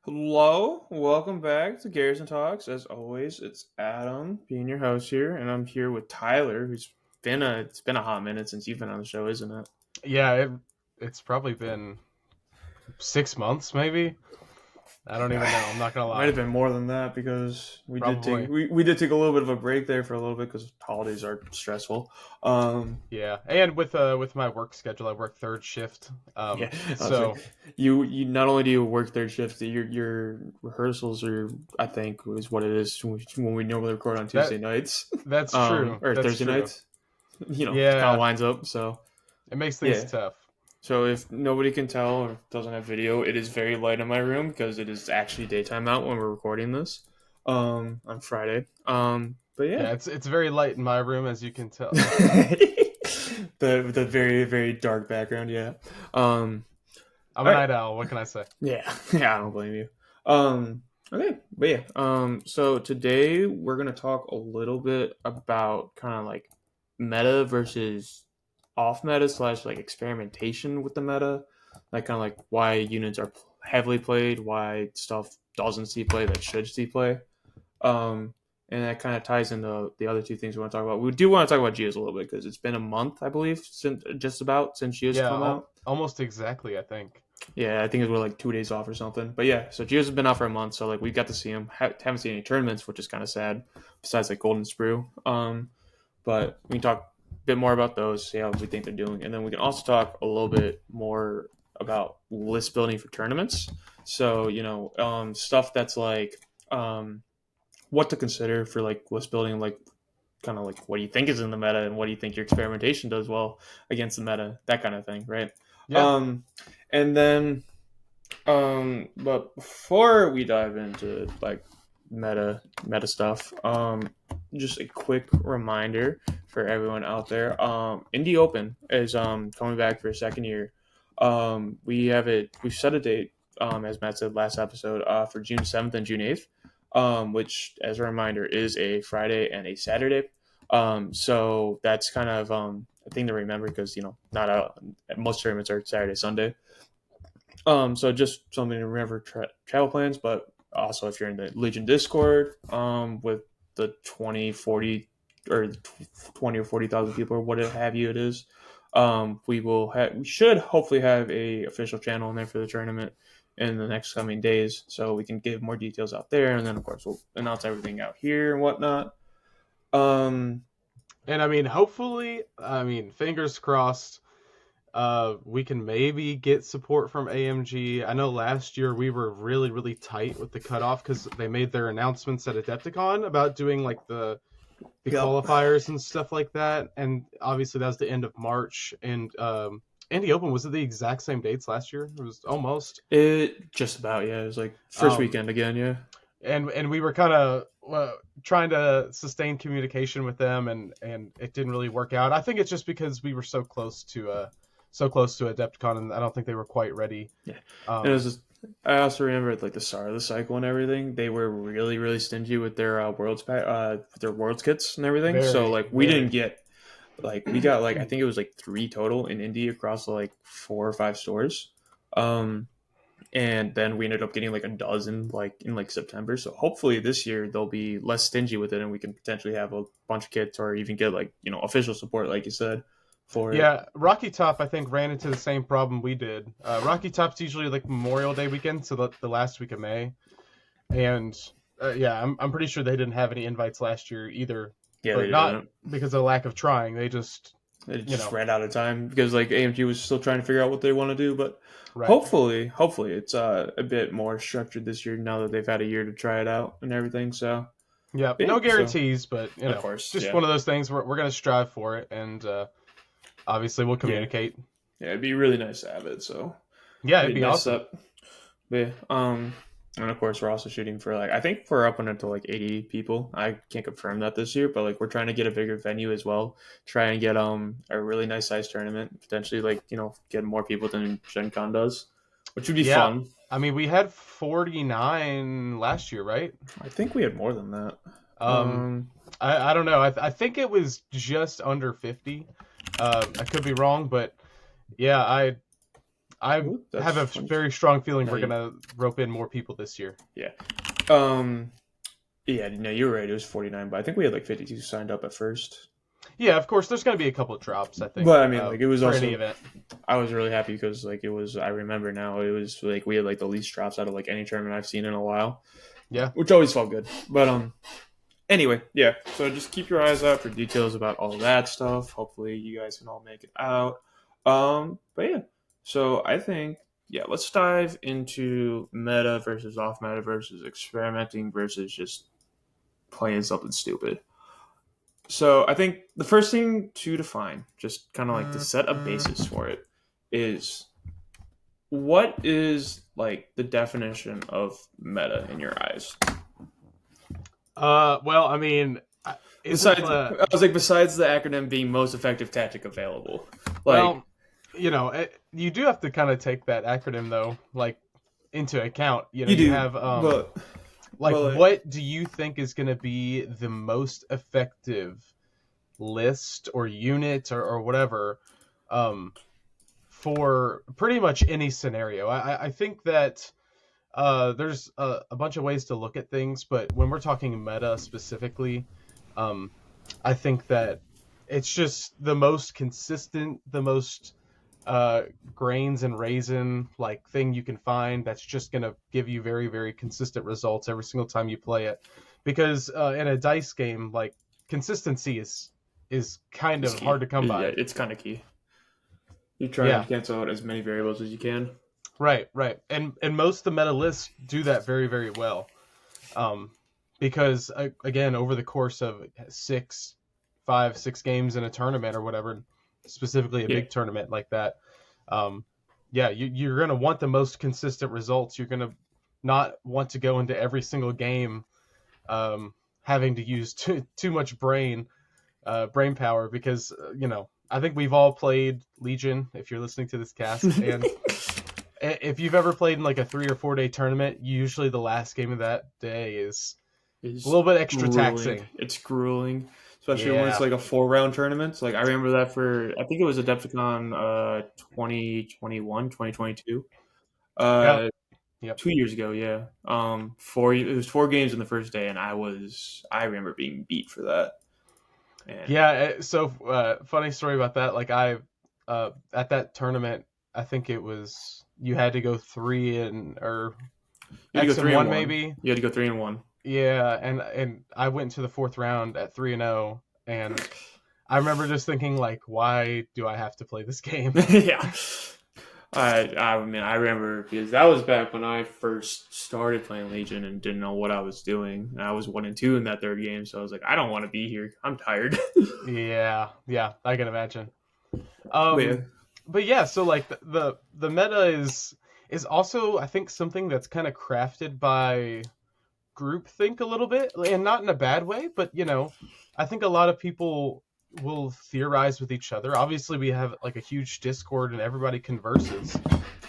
Hello, welcome back to Garrison Talks. As always, it's Adam being your host here, and I'm here with Tyler, who's been a hot minute since you've been on the show, isn't it? Yeah, it's probably been 6 months, maybe. I don't even know. I'm not gonna It might have lie. been more than that because we did take Probably. we did take a little bit of a break there for a little bit because holidays are stressful. Um, Yeah, and with my work schedule, I work third shift. yeah, I was like, So you not only do you work third shift, your rehearsals are I think is what it is when we normally record on that Tuesday nights, that's true. or That's Thursday true. nights. Kind of Yeah, lines up. So it makes things yeah. tough. So if nobody can tell or doesn't have video, it is very light in my room because it is actually daytime out when we're recording this on Friday. But yeah. Yeah, it's very light in my room, as you can tell. The very very dark background, yeah. Um I'm all a right. night owl. What can I say? Yeah. Yeah, I don't blame you. Okay, but yeah. So today we're going to talk a little bit about kind of like meta versus off meta slash like experimentation with the meta, like kind of like why units are heavily played, why stuff doesn't see play that should see play. Um, and that kind of ties into the other two things we want to talk about. We do want to talk about Geos a little bit because it's been a month, I believe, since Geos Yeah, come out. almost exactly, I think. Yeah, I think it was like 2 days off or something. But yeah, so Geos has been out for a month, so like we got to see him. Haven't seen any tournaments, which is kind of sad. Besides like Golden Sprue, but we can talk a bit more about those, see how we think they're doing, and then we can also talk a little bit more about list building for tournaments. So stuff that's like what to consider for like list building, like kind of like what do you think is in the meta and what do you think your experimentation does well against the meta, that kind of thing, right? Yeah. Um, and then but before we dive into like meta stuff, just a quick reminder for everyone out there. Indie Open is coming back for a second year. We've set a date, as Matt said last episode, for June 7th and June 8th, which as a reminder is a Friday and a Saturday. So that's kind of a thing to remember because not most tournaments are Saturday Sunday. So just something to remember travel plans, but also if you're in the Legion Discord, with the 20, 40, or 20 or 40,000 people or whatever have you it is, we should hopefully have a official channel in there for the tournament in the next coming days, so we can give more details out there, and then of course we'll announce everything out here and whatnot. Um, And I mean, hopefully, fingers crossed. We can maybe get support from AMG. I know last year we were really, really tight with the cutoff because they made their announcements at Adepticon about doing like the yep. qualifiers and stuff like that. And obviously that was the end of March. And Indy Open, was it the exact same dates last year? It was almost. It just about, yeah. It was like first Um, weekend again, yeah. and we were kind of trying to sustain communication with them, and it didn't really work out. I think it's just because we were so close to Adepticon, and I don't think they were quite ready. Yeah, and it was Um, just. I also remember at like the start of the cycle and everything, they were really really stingy with their with their worlds kits and everything. So very, like we didn't very. get like we got like I think it was like three total in Indy across like 4 or 5 stores. Um, and then we ended up getting like a dozen like in like September. So hopefully this year they'll be less stingy with it, and we can potentially have a bunch of kits or even get like official support, like you said, for it. Yeah, Rocky Top I think ran into the same problem we did. Rocky Top's usually like Memorial Day weekend, so the last week of May, and yeah, I'm pretty sure they didn't have any invites last year either, Yeah, they but not didn't. because of lack of trying. They just, It you just know, ran out of time because like AMG was still trying to figure out what they want to do, but right. hopefully it's a bit more structured this year now that they've had a year to try it out and everything. So Yeah, yeah, no so guarantees, but of course, just yeah, one of those things. We're gonna strive for it, and obviously we'll yeah, communicate. yeah, it'd be really nice to have it. So Yeah, it'd it'd be be nice awesome. up. But yeah, and of course we're also shooting for like I think we're up until like 80 people. I can't confirm that this year, but like we're trying to get a bigger venue as well. Try and get a really nice size tournament. Potentially like get more people than Gen Con does, which would be Yeah, fun. I mean we had 49 last year, right? I think we had more than that. Um, Um, I don't know. I think it was just under 50. I could be wrong, but yeah, I Ooh, that's have a funny. very strong feeling No, we're gonna rope in more people this year. yeah. Um, yeah, no, you were right. It was 49, but I think we had like 52 signed up at first. Yeah, of course, there's gonna be a couple of drops, I think, But I mean, like it was for any also event. I was really happy because like it was. I remember now it was like we had like the least drops out of like any tournament I've seen in a while, Yeah. which always felt good. But anyway, yeah. So just keep your eyes out for details about all that stuff. Hopefully, you guys can all make it out. But yeah. So I think let's dive into meta versus off meta versus experimenting versus just playing something stupid. So I think the first thing to define, just kind of like to set a basis for it, is what is like the definition of meta in your eyes? Well, I mean, isn't Besides, I was like, besides the acronym being most effective tactic available, like well, you do have to kind of take that acronym though, like into account. you You do, have but like like, what do you think is going to be the most effective list or unit or whatever um, for pretty much any scenario? I think that there's a bunch of ways to look at things, but when we're talking meta specifically, um, I think that it's just the most consistent, the most grains and raisin like thing you can find that's just going to give you very, very consistent results every single time you play it. Because in a dice game, like consistency is kind it's of hard key. to come Yeah, by. it's kind of key. You try and Yeah, cancel out as many variables as you can. right. And most of the meta lists do that very, very well. Um, because again, over the course of 6 games in a tournament or whatever, specifically a Yeah, big tournament like that, um, yeah, you're going to want the most consistent results. You're going to not want to go into every single game having to use too much brain power because I think we've all played Legion. If you're listening to this cast, and if you've ever played in like a 3 or 4 day tournament, usually the last game of that day is a it's little bit extra grueling. taxing. It's grueling, especially when it's Yeah. like a 4 round tournament. Like I remember that for I think it was Adepticon 2021, 2022. Yep. Uh, Yep. 2 years ago, yeah. It was 4 games in the first day, and I remember being beat for that. And Yeah. So funny story about that. Like at that tournament, I think it was you had to go 3 and or you had to go X and three and one one. maybe. You had to go 3-1. Yeah, and I went to the fourth round at 3-0, and I remember just thinking like, why do I have to play this game? Yeah. I mean I remember because that was back when I first started playing Legion and didn't know what I was doing. And I was 1-2 in that third game, so I was like, I don't want to be here. I'm tired. Yeah, I can imagine. But yeah, But yeah, so like the meta is also I think something that's kind of crafted by groupthink a little bit, and not in a bad way, but I think a lot of people will theorize with each other. Obviously, we have like a huge Discord and everybody converses.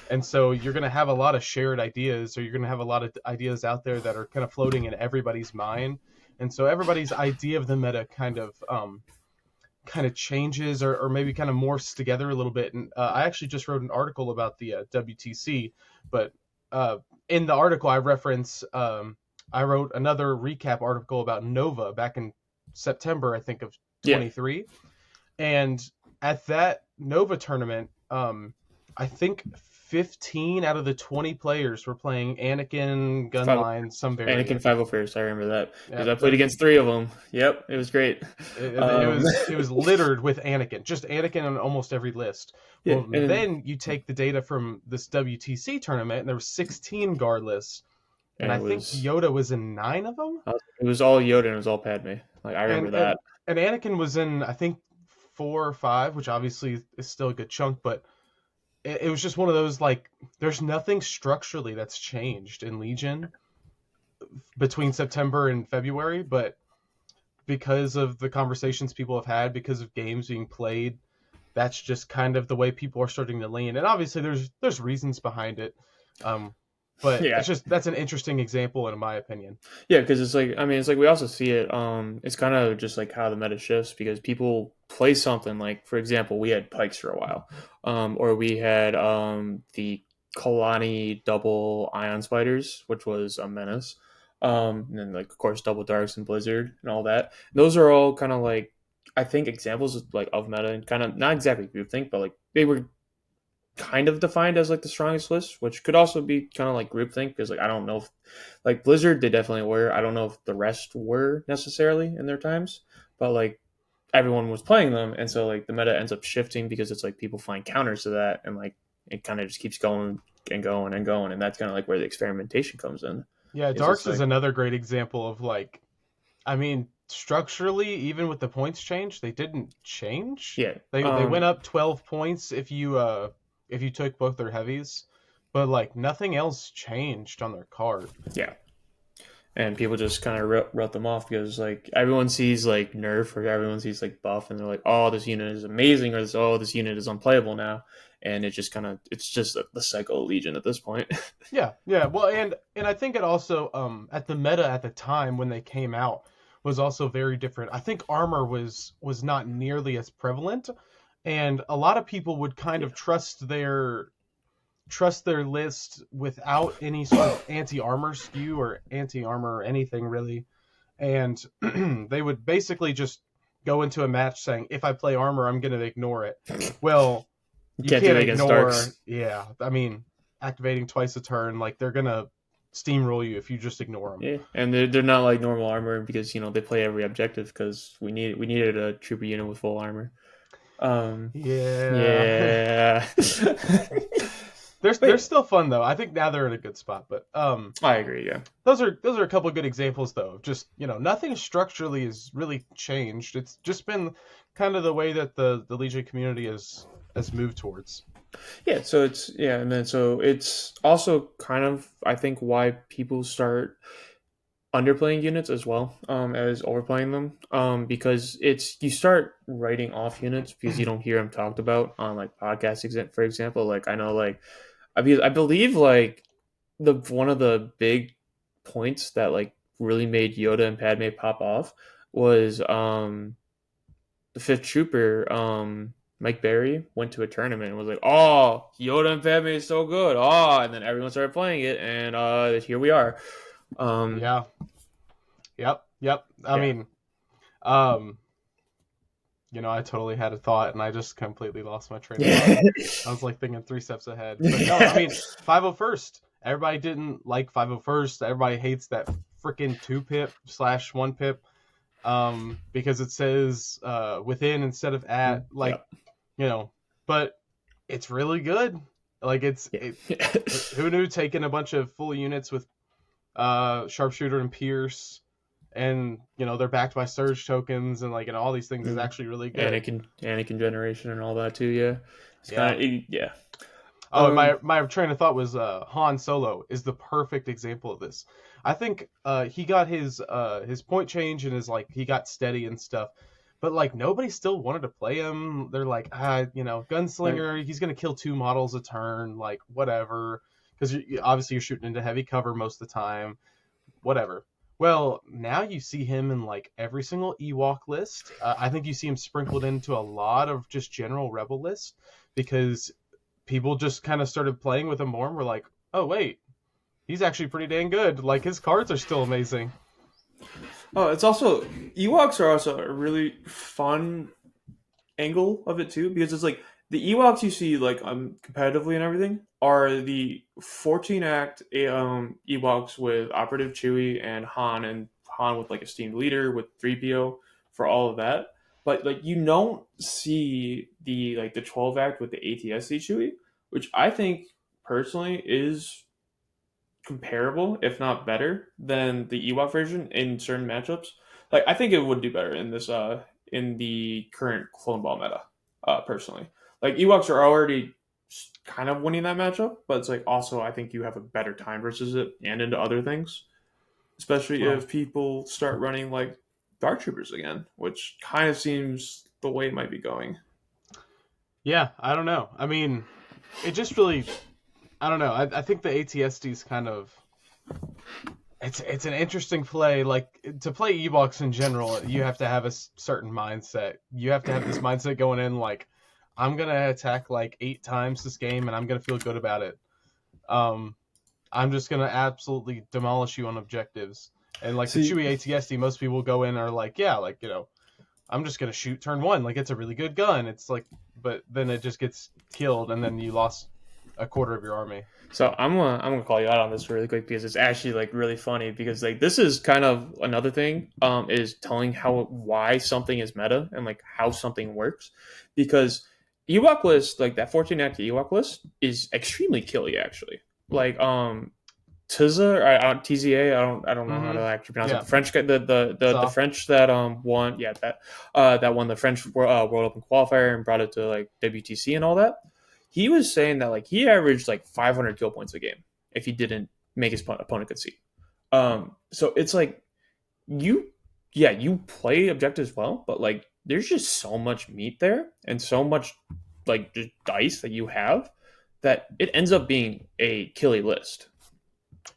And so you're going to have a lot of shared ideas, or you're going to have a lot of ideas out there that are kind of floating in everybody's mind. And so everybody's idea of the meta kind of changes or maybe kind of morphs together a little bit. And I actually just wrote an article about the WTC, but in the article I reference I wrote another recap article about Nova back in September, I think, of yeah. 23. And at that Nova tournament, I think 15 out of the 20 players were playing Anakin, Gunline, some Anakin variant. 501st. I remember that because Yeah, I played against 3 of them. Yep, it was great. it Um, was it was littered with Anakin, just Anakin on almost every list. yeah, Well, and then you take the data from this WTC tournament, and there were 16 guard lists, and I it think was Yoda was in 9 of them. it was all Yoda and it was all Padme. Like I remember and and that. and Anakin was in I think 4 or 5, which obviously is still a good chunk, but it was just one of those like there's nothing structurally that's changed in Legion between September and February, but because of the conversations people have had, because of games being played, that's just kind of the way people are starting to lean. And obviously there's reasons behind it. Um, But Yeah, that's an interesting example in my opinion. yeah, because it's like I mean, it's like we also see it. It's kind of just like how the meta shifts because people play something like, for example, we had pikes for a while, or we had the Kalani double ion spiders, which was a menace, and then like of course double darks and blizzard and all that. Those are all kind of like I think examples of, like of meta and kind of not exactly groupthink, but like they were kind of defined as like the strongest list, which could also be kind of like groupthink because like I don't know if like Blizzard they definitely were. I don't know if the rest were necessarily in their times, but like everyone was playing them, and so like the meta ends up shifting because it's like people find counters to that, and like it kind of just keeps going and going and going, and that's kind of like where the experimentation comes in. Yeah, Is it's darks is like another great example of like, I mean, structurally, even with the points change, they didn't change. yeah, They went up 12 points if you took both their heavies, but like nothing else changed on their card. yeah, and people just kind of wrote them off because like everyone sees like nerf or everyone sees like buff and they're like, oh, this unit is amazing, or this, oh, this unit is unplayable now, and it just kind of it's just the cycle legion at this point. Yeah, yeah. Well, and I think it also at the meta at the time when they came out was also very different. I think armor was not nearly as prevalent, and a lot of people would kind Yeah, of trust their list without any sort of anti-armor skew or anti-armor or anything really. And they would basically just go into a match saying, if I play armor, I'm going to ignore it. Well, you you can't do can't that against ignore, darks. yeah. I mean, activating twice a turn, like they're going to steamroll you if you just ignore them. Yeah, and they're not like normal armor because they play every objective because we needed a trooper unit with full armor. Yeah. Yeah, They're but still fun though. I think now they're in a good spot, but I agree. Yeah, those are a couple of good examples though of just nothing structurally has really changed. It's just been kind of the way that the Legion community has moved towards. yeah. So it's yeah, and then so it's also kind of I think why people start underplaying units as well as overplaying them because it's you start writing off units because you don't hear them talked about on like podcasts for example like I know like I believe like the one of the big points that like really made Yoda and Padme pop off was the fifth trooper Mike Berry went to a tournament and was like, "Oh, Yoda and Padme is so good!" Oh, and then everyone started playing it, and here we are. Um, Yeah. Yep. Yep. I yeah, mean, um, I totally had a thought and I just completely lost my train of thought. yeah, I was like thinking three steps ahead. But no, I mean, 501st. Everybody didn't like 501st. Everybody hates that freaking 2 pip/1 pip because it says within instead of at. yeah, Like, you know, but it's really good. Like, yeah. who knew taking a bunch of full units with sharpshooter and pierce and they're backed by surge tokens and like and all these things is Mm. actually really good. Anakin generation and all that too. Yeah, it's Yeah. kind of yeah. Oh, and Um, my train of thought was Han Solo is the perfect example of this. I think he got his point change and his like he got steady and stuff, but like nobody still wanted to play him. They're like like gunslinger. He's gonna kill 2 models a turn, like whatever, because obviously you're shooting into heavy cover most of the time, whatever. Well, now you see him in like every single Ewok list. I think you see him sprinkled into a lot of just general Rebel lists because people just kind of started playing with him more and were like, oh, wait, he's actually pretty dang good. Like, his cards are still amazing. oh, it's also Ewoks are also a really fun angle of it too because it's like the Ewoks you see like competitively and everything are the 14 act Ewoks with Operative Chewie and Han with like esteemed leader with 3PO for all of that. But like you don't see the 12 act with the ATSC Chewie, which I think personally is comparable, if not better, than the Ewok version in certain matchups. Like I think it would do better in this in the current Clone Ball meta, personally. Like Ewoks are already kind of winning that matchup, but it's like also I think you have a better time versus it and into other things. Especially Well, if people start running like Dark Troopers again, which kind of seems the way it might be going. yeah, I don't know. I mean, it just really. I don't know. I think the ATSD is kind of it's an interesting play. Like to play Ewoks in general, you have to have a certain mindset. You have to have this mindset going in like I'm gonna attack like 8 times this game, and I'm gonna feel good about it. Um, I'm just gonna absolutely demolish you on objectives. And like the See, Chewie ATSD, most people go in and are like, yeah, like I'm just gonna shoot turn one. Like it's a really good gun. It's like, but then it just gets killed, and then you lost a quarter of your army. so I'm gonna call you out on this really quick because it's actually like really funny because like this is kind of another thing is telling how why something is meta and like how something works because Ewok list like that 14 active Ewok list is extremely killy actually like Tiza, TZA, I don't know how to Mm-hmm. actually pronounce it. Yeah. The French guy, the So French that won, yeah, that won the French World Open qualifier and brought it to like WTC and all that. He was saying that like he averaged like 500 kill points a game if he didn't make his opponent concede. So it's like you, yeah, you play objectives well, but like there's just so much meat there and so much like just dice that you have that it ends up being a killy list,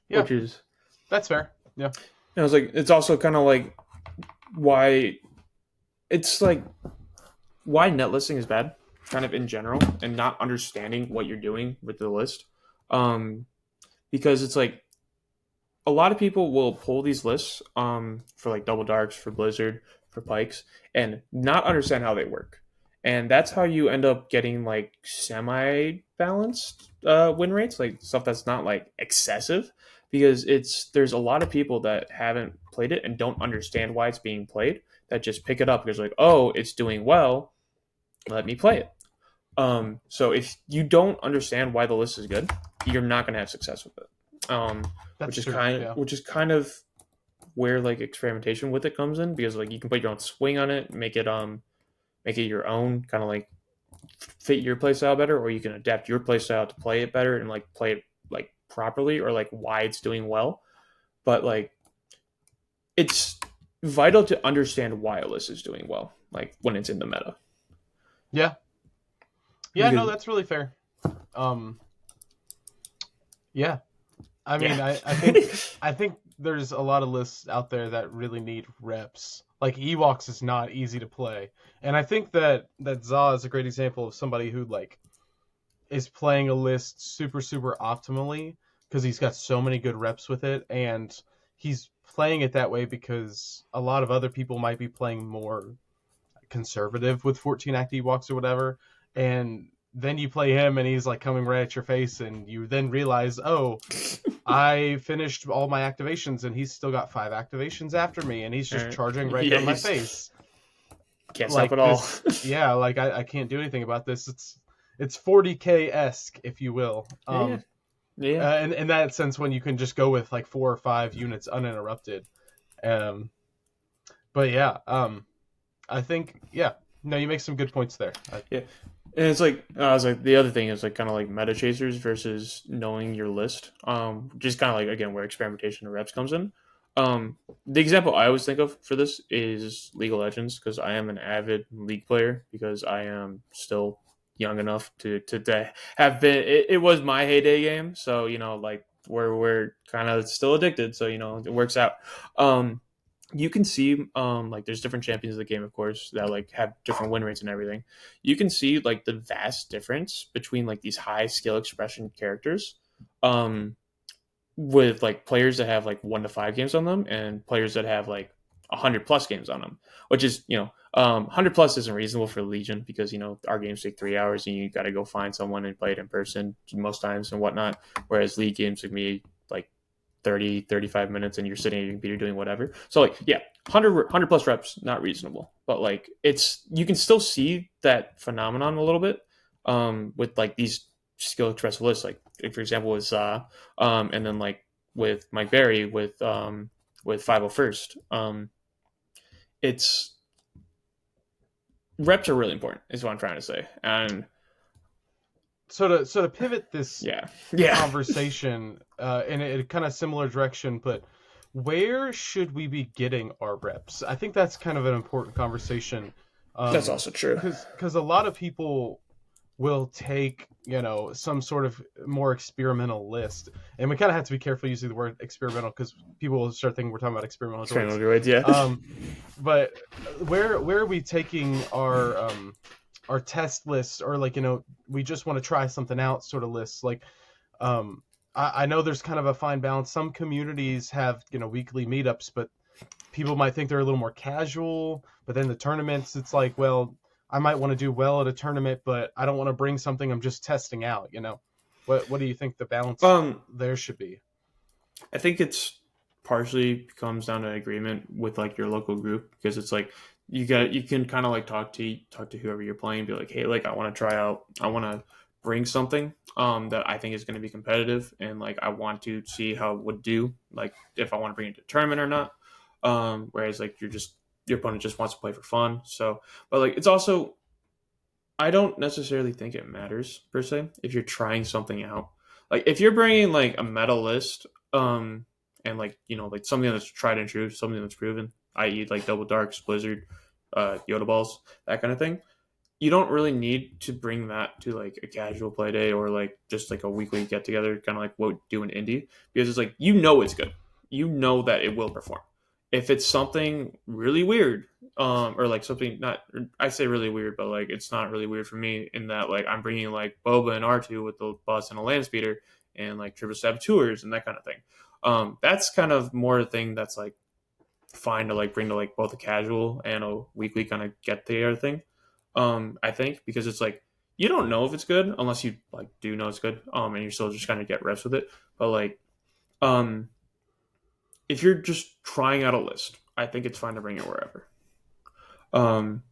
yeah, which is that's fair. Yeah. I was like, it's also kind of like why it's like why net listing is bad, kind of in general, and not understanding what you're doing with the list. Um, because it's like a lot of people will pull these lists for like double darks, for blizzard, for pikes, and not understand how they work. And that's how you end up getting like semi balanced win rates, like stuff that's not like excessive, because it's there's a lot of people that haven't played it and don't understand why it's being played that just pick it up because like, oh, it's doing well, let me play it. So if you don't understand why the list is good, you're not going to have success with it. That's true. Yeah. Which is kind of where like experimentation with it comes in because like you can put your own swing on it, make it your own, kind of like fit your playstyle better, or you can adapt your playstyle to play it better and like play it like properly or like why it's doing well. But like it's vital to understand why a list is doing well, like when it's in the meta. Yeah. Yeah. No, Because that's really fair. Um. Yeah. I mean, yeah. I think there's a lot of lists out there that really need reps. Like Ewoks is not easy to play, and I think that Za is a great example of somebody who like is playing a list super optimally because he's got so many good reps with it, and he's playing it that way because a lot of other people might be playing more conservative with 14 act Ewoks or whatever, and then you play him and he's like coming right at your face, and you then realize, oh, I finished all my activations and he's still got 5 activations after me, and he's just charging right Yeah, on my he's face. can't stop Like it all. this, yeah, like I can't do anything about this. It's 40k esque, if you will. Yeah, yeah. And in that sense, when you can just go with like 4 or 5 units uninterrupted. Um, but yeah, I think yeah, no, you make some good points there. Yeah. And it's like I was like the other thing is like kind of like meta chasers versus knowing your list. Just kind of like again where experimentation and reps comes in. The example I always think of for this is League of Legends because I am an avid League player because I am still young enough to have been. It was my heyday game, so you know like we're kind of still addicted, so you know it works out. You can see like there's different champions of the game of course that like have different win rates and everything. You can see like the vast difference between like these high skill expression characters um with like players that have like 1 to 5 games on them and players that have like 100 plus games on them, which is 100 plus isn't reasonable for Legion because you know our games take 3 hours and you got to go find someone and play it in person most times and whatnot, whereas League games would be like 30-35 minutes and you're sitting at your computer doing whatever. So like yeah, 100 plus reps not reasonable, but like it's you can still see that phenomenon a little bit with like these skill expressive lists, like for example with and then like with Mike Berry with 501st. It's reps are really important is what I'm trying to say. And So to pivot this yeah conversation in a kind of similar direction, but where should we be getting our reps? I think that's kind of an important conversation. That's also true. Because a lot of people will take, some sort of more experimental list. And we kind of have to be careful using the word experimental because people will start thinking we're talking about experimental Experimental droids. droids, yeah. Um, but where are we taking our test lists, or like, we just want to try something out sort of lists? Like, um, I know there's kind of a fine balance. Some communities have, weekly meetups, but people might think they're a little more casual. But then the tournaments, it's like, well, I might want to do well at a tournament, but I don't want to bring something I'm just testing out. What do you think the balance um, there should be? I think it's partially comes down to agreement with like your local group, because it's like you can kind of like talk to whoever you're playing, be like, hey, like I want to try out, I want to bring something that I think is going to be competitive, and like I want to see how it would do, like if I want to bring it to a tournament or not. Whereas like your opponent just wants to play for fun. So, but like it's also, I don't necessarily think it matters per se if you're trying something out. Like if you're bringing like a meta list, and like like something that's tried and true, something that's proven, i.e., like Double Darks, Blizzard, Yoda Balls, that kind of thing. You don't really need to bring that to like a casual play day or like just like a weekly get together, kind of like what we do in indie, because it's like it's good, that it will perform. If it's something really weird, or like something not, I say really weird, but like it's not really weird for me in that like I'm bringing like Boba and R2 with the bus and a land speeder and like triple saboteurs and that kind of thing. That's kind of more a thing that's like fine to like bring to like both a casual and a weekly kind of get together thing. I think because it's like you don't know if it's good unless you like do know it's good. And you're still just kind of get reps with it. But like, um, if you're just trying out a list, I think it's fine to bring it wherever. Um,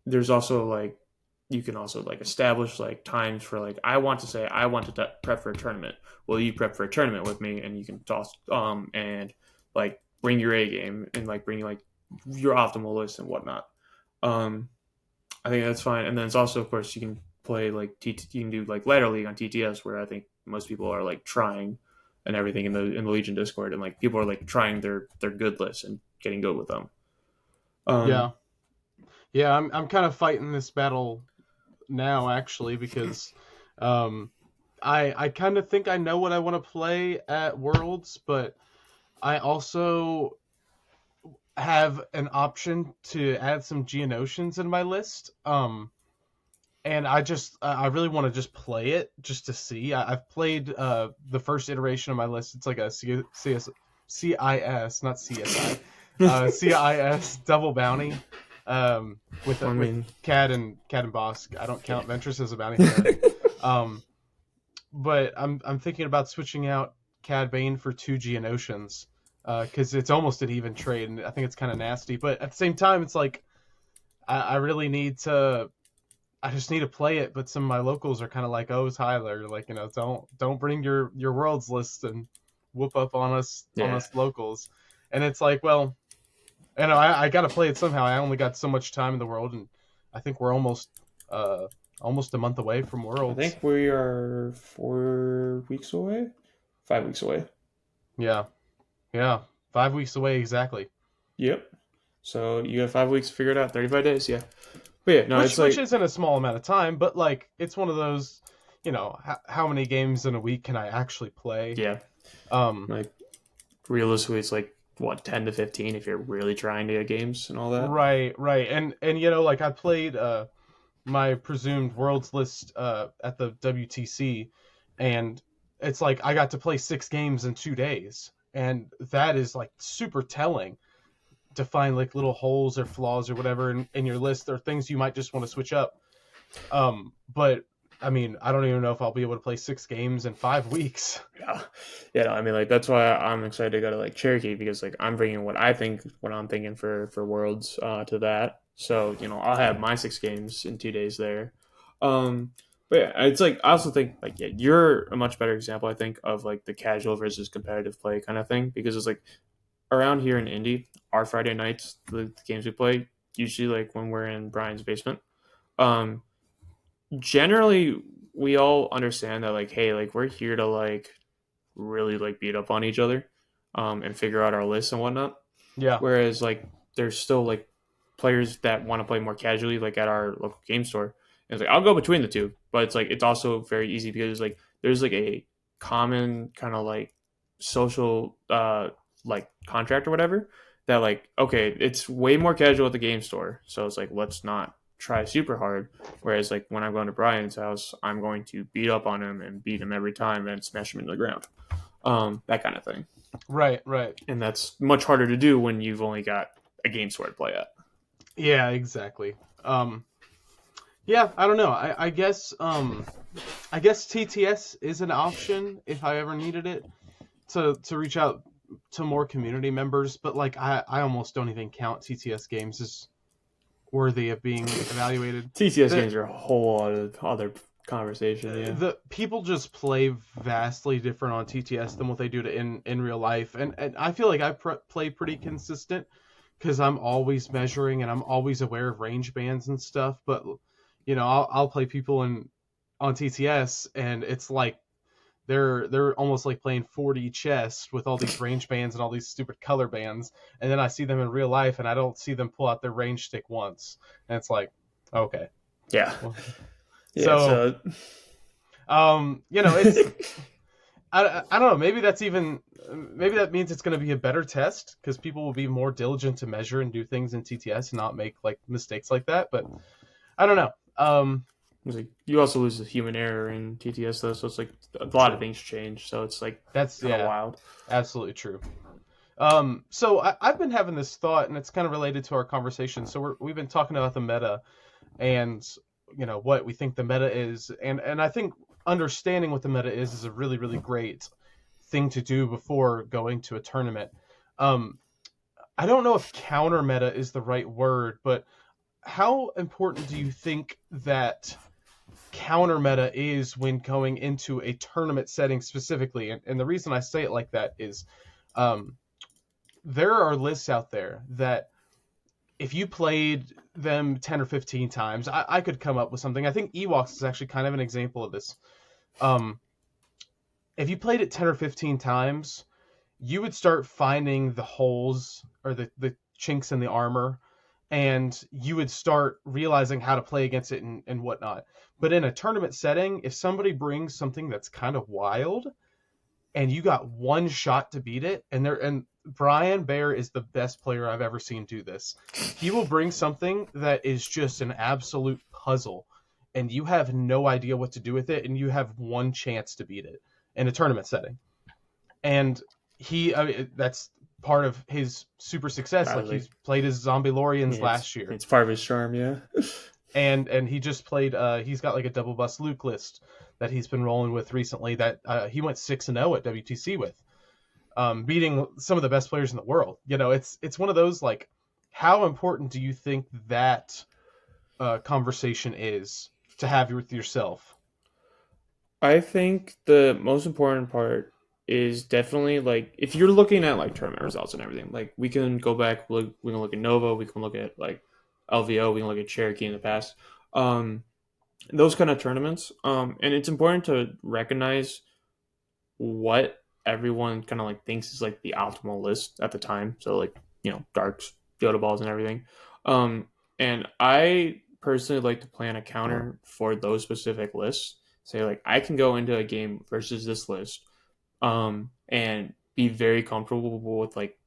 there's also like you can also like establish like times for like I want to say I want to prep for a tournament. Well, you prep for a tournament with me, and you can toss and like bring your A game and like bring like your optimal list and whatnot. Um, I think that's fine. And then it's also, of course, you can play like you can do like ladder league on TTS, where I think most people are like trying and everything in the Legion Discord, and like people are like trying their good lists and getting good with them. Um, Yeah, yeah, I'm kind of fighting this battle now actually because um, I kind of think I know what I want to play at Worlds, but I also have an option to add some Geonosians in my list. And I really want to just play it just to see. I've played the first iteration of my list. It's like a CIS, not CSI, CIS double bounty. I With mean, Cad and Bosk. I don't count Ventress as a bounty hunter. Um, but I'm thinking about switching out Cad Bane for two Geonosians because it's almost an even trade, and I think it's kind of nasty. But at the same time, it's like I really need to. I just need to play it, but some of my locals are kind of like, "Oh, Tyler, like don't bring your worlds list and whoop up on yeah, us locals." And it's like, well, I got to play it somehow. I only got so much time in the world, and I think we're uh almost a month away from I worlds. think we are 4 weeks away, 5 weeks away. Yeah, yeah, 5 weeks away exactly. Yep. So you have 5 weeks to figure it out. 35 days. Yeah. But yeah, no, Which it's which like isn't a small amount of time, but like it's one of those, how many games in a week can I actually play? yeah, Um, like realistically, it's like what 10 to 15 if you're really trying to get games and all that. right, right, and like I played my presumed worlds list at the WTC, and it's like I got to play 6 games in 2 days, and that is like super telling to find like little holes or flaws or whatever in your list or things you might just want to switch up. But I mean, I don't even know if I'll be able to play 6 games in 5 weeks. Yeah, yeah. No, I mean, like that's why I'm excited to go to like Cherokee, because like I'm bringing what I'm thinking for Worlds to that. So I'll have my 6 games in 2 days there. Um, but yeah, it's like I also think like yeah, you're a much better example I think of like the casual versus competitive play kind of thing, because it's like around here in Indy, our Friday nights, the games we play usually like when we're in Brian's basement. Um, generally we all understand that like hey, like we're here to like really like beat up on each other, and figure out our lists and whatnot. Yeah, Whereas like there's still like players that want to play more casually, like at our local game store. And it's like I'll go between the two. but it's like it's also very easy because like there's like a common kind of like social like contract or whatever that like okay it's way more casual at the game store, so it's like let's not try super hard, whereas like when I'm going to Brian's house I'm going to beat up on him and beat him every time and smash him into the ground, that kind of thing. Right, right. And that's much harder to do when you've only got a game store to play at. Yeah, exactly. Yeah, I don't know. I guess TTS is an option if I ever needed it to reach out to more community members, but like I almost don't even count TTS games as worthy of being evaluated. TTS The games are a whole other conversation. Yeah. the people just play vastly different on TTS than what they do in real life, and I feel like I play pretty consistent because I'm always measuring and I'm always aware of range bands and stuff. But I'll play people on TTS and it's like they're almost like playing 4D chess with all these range bands and all these stupid color bands, and then I see them in real life and I don't see them pull out their range stick once, and it's like, okay, Yeah. well, Yeah. so So it's I don't know. Maybe that means it's going to be a better test because people will be more diligent to measure and do things in TTS and not make like mistakes like that. But I don't know. like you also lose the human error in TTS though, so it's like a lot of True. things change. So it's like That's kind of yeah, wild. absolutely true. So I've been having this thought, and it's kind of related to our conversation. So we've been talking about the meta, and what we think the meta is, and I think understanding what the meta is a really really great thing to do before going to a tournament. Um, I don't know if counter meta is the right word, but how important do you think that counter meta is when going into a tournament setting specifically? And the reason I say it like that is um, there are lists out there that if you played them 10 or 15 times, I could come up with something. I think Ewoks is actually kind of an example of this. Um, if you played it 10 or 15 times, you would start finding the holes or the chinks in the armor, and you would start realizing how to play against it and whatnot. But in a tournament setting, if somebody brings something that's kind of wild and you got one shot to beat it, and Brian Bear is the best player I've ever seen do this. He will bring something that is just an absolute puzzle, and you have no idea what to do with it, and you have one chance to beat it in a tournament setting. And that's part of his super success. Like Probably. he's played his Zombie Lorians Yeah, last year, it's part of his charm. Yeah. and he just played. He's got like a double bust Luke list that he's been rolling with recently. That he went 6-0 at WTC with, beating some of the best players in the world. It's one of those like, how important do you think that conversation is to have with yourself? I think the most important part is definitely like if you're looking at like tournament results and everything, like we can go back, we can look at Nova, we can look at like LVO, we can look at Cherokee in the past, um, those kind of tournaments, and it's important to recognize what everyone kind of like thinks is like the optimal list at the time. So like darks, Yoda balls, and everything. Um, and I personally like to plan a counter for those specific lists. Say like I can go into a game versus this list, and be very comfortable with like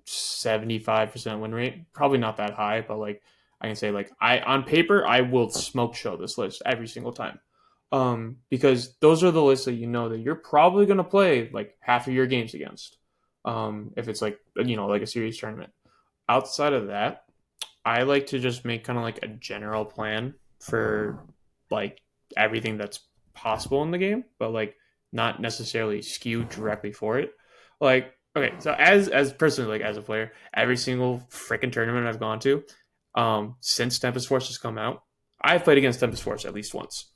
75% win rate. Probably not that high, but like I can say like I on paper I will smoke show this list every single time. Because those are the lists that that you're probably going to play like half of your games against. If it's like like a series tournament. Outside of that, I like to just make kind of like a general plan for like everything that's possible in the game, but like not necessarily skewed directly for it. Like okay, so as personally like as a player, every single freaking tournament I've gone to, since Tempest Force has come out, I've played against Tempest Force at least once.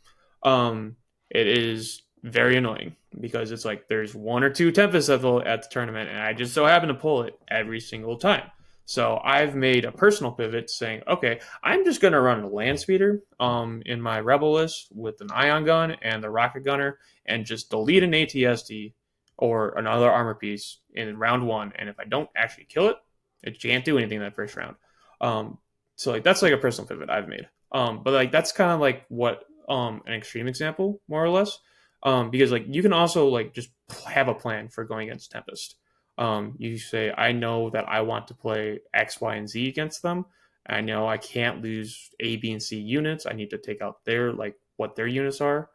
It is very annoying because it's like there's one or two Tempest at the tournament, and I just so happen to pull it every single time. So I've made a personal pivot saying, okay, I'm just gonna run a land speeder in my rebel list with an ion gun and the rocket gunner, and just delete an ATSD or another armor piece in round one. And if I don't actually kill it, it can't do anything in that first round. So like that's like a personal pivot I've made. But like that's kind of like what an extreme example, more or less, because like you can also like just have a plan for going against Tempest. You say, I know that I want to play X, Y, and Z against them. I know I can't lose A, B, and C units. I need to take out their like what their units are.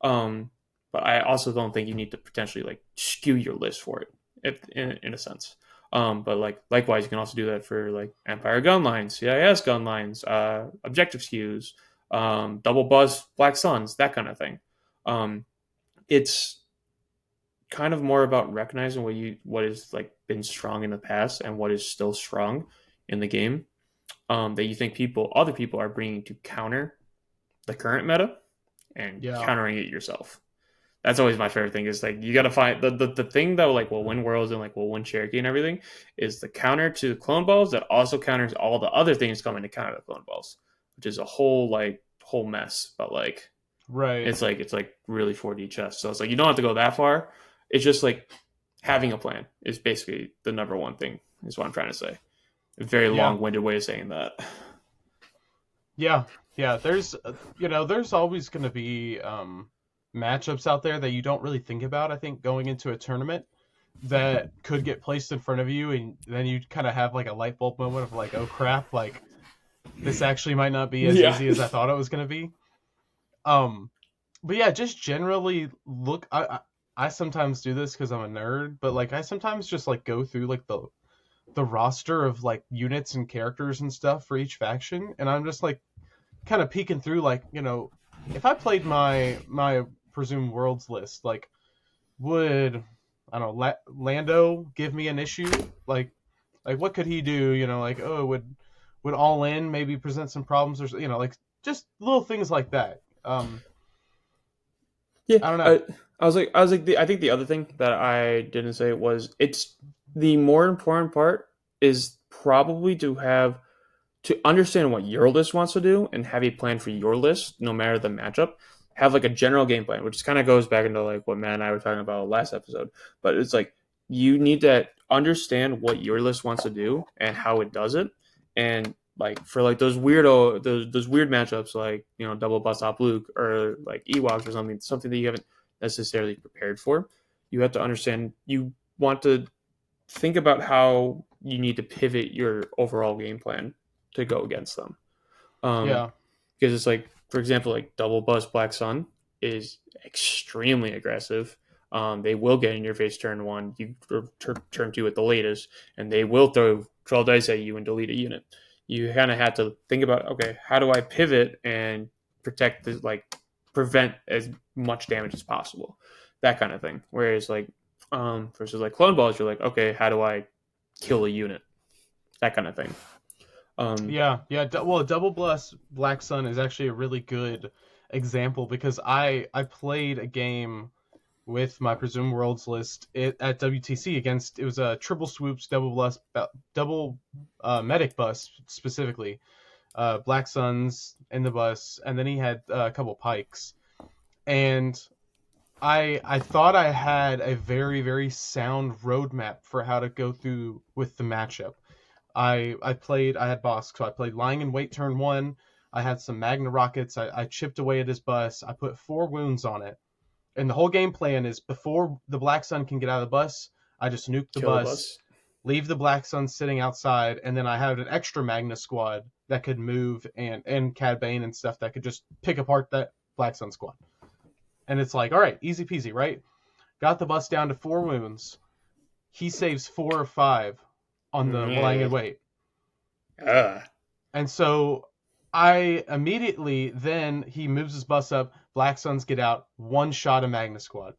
Um, but I also don't think you need to potentially like skew your list for it, if, in a sense. But like likewise, you can also do that for like Empire gun lines, CIS gun lines, objective skews, double buzz Black Suns, that kind of thing. It's kind of more about recognizing what is like been strong in the past and what is still strong in the game, that you think other people are bringing to counter the current meta and Yeah. countering it yourself. That's always my favorite thing is like you got to find the thing that like will win worlds and like will win Cherokee and everything is the counter to the clone balls that also counters all the other things coming to counter the clone balls, which is a whole mess. But like Right. it's like really 4D chess. So it's like you don't have to go that far. It's just like having a plan is basically the number one thing. Is what I'm trying to say. A very Yeah. long-winded way of saying that. Yeah. Yeah. There's, there's always going to be matchups out there that you don't really think about, I think, going into a tournament that could get placed in front of you. And then you kind of have like a light bulb moment of like, oh crap, like this actually might not be as Yeah. easy as I thought it was going to be. Um, but yeah, just generally look. I sometimes do this because I'm a nerd, but like I sometimes just like go through like the roster of like units and characters and stuff for each faction, and I'm just like kind of peeking through like if I played my presumed worlds list, like would I don't know Lando give me an issue? Like what could he do? Like oh would all in maybe present some problems or like just little things like that. Yeah, I don't know. I think the other thing that I didn't say was it's the more important part is probably to understand what your list wants to do and have a plan for your list, no matter the matchup. Have like a general game plan, which kind of goes back into like what Matt and I were talking about last episode. But it's like you need to understand what your list wants to do and how it does it, and like for like those weird matchups like double bust op Luke or like Ewoks or something that you haven't necessarily prepared for. You have to understand. You want to think about how you need to pivot your overall game plan to go against them. Um, Yeah. because it's like, for example, like double buzz Black Sun is extremely aggressive. They will get in your face turn one, you turn two at the latest, and they will throw 12 dice at you and delete a unit. You kind of have to think about, okay, how do I pivot and protect this, like prevent as much damage as possible, that kind of thing. Whereas like versus like clone balls, you're like, okay, how do I kill a unit, that kind of thing. Um, Yeah, yeah. Well, Double Blast Black Sun is actually a really good example because I played a game with my Presumed Worlds list at WTC against it was a triple swoops double medic bus specifically, Black Suns in the bus, and then he had a couple pikes, and I thought I had a very very sound roadmap for how to go through with the matchup. I had Bosk, so I played lying in wait turn one. I had some Magna rockets. I chipped away at his bus. I put 4 wounds on it, and the whole game plan is before the Black Sun can get out of the bus, I just nuke the kill the bus, bus. leave the Black Sun sitting outside, and then I had an extra Magna squad that could move and Cad Bane and stuff that could just pick apart that Black Sun squad. And it's like, all right, easy peasy, right? Got the bus down to 4 wounds. He saves 4 or 5 on the lying in Yeah. wait. Uh, And so I immediately then he moves his bus up. Black Suns get out. One shot of Magna Squad.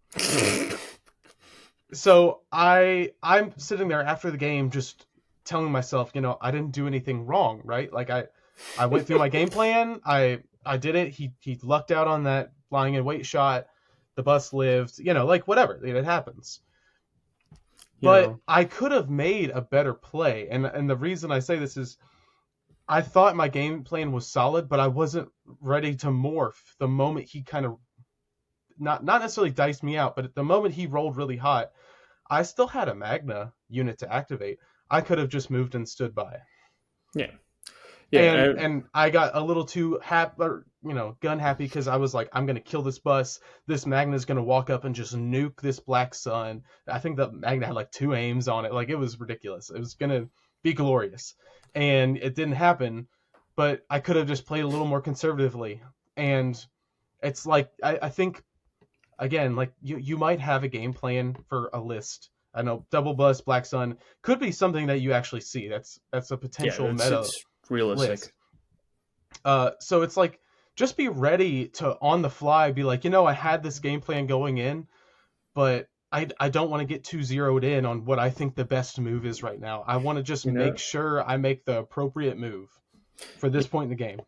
So I'm sitting there after the game just telling myself, I didn't do anything wrong, right? Like I went through my game plan. I did it. He lucked out on that lying in wait shot. The bus lived. Like whatever. It happens. you But know, I could have made a better play, and the reason I say this is I thought my game plan was solid, but I wasn't ready to morph the moment he kind of not necessarily diced me out, but at the moment he rolled really hot, I still had a Magna unit to activate. I could have just moved and stood by. yeah. Yeah, And I got a little too gun happy because I was like, I'm gonna kill this bus. This Magna's gonna walk up and just nuke this black sun. I think the Magna had like two aims on it. Like it was ridiculous. It was gonna be glorious, and it didn't happen. But I could have just played a little more conservatively. And it's like I think again, like you might have a game plan for a list. I know double bus, black sun could be something that you actually see. That's a yeah, potential meta it's realistic. list. So it's like just be ready to on the fly be like, I had this game plan going in, but I don't want to get too zeroed in on what I think the best move is right now. I want to just You know, make sure I make the appropriate move for this point in the game.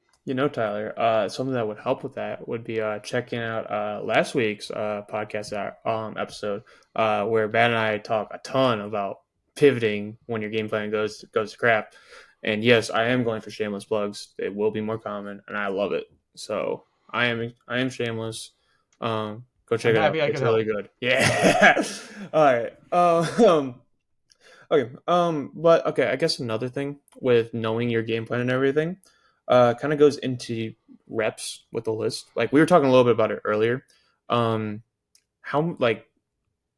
Tyler, something that would help with that would be checking out last week's podcast episode where Ben and I talk a ton about pivoting when your game plan goes to crap. And yes, I am going for shameless plugs. It will be more common, and I love it. So I am shameless. Go check I'm it out. happy I could It's really help. good. Yeah. All right. Okay. But okay, I guess another thing with knowing your game plan and everything, kind of goes into reps with the list. Like we were talking a little bit about it earlier. How like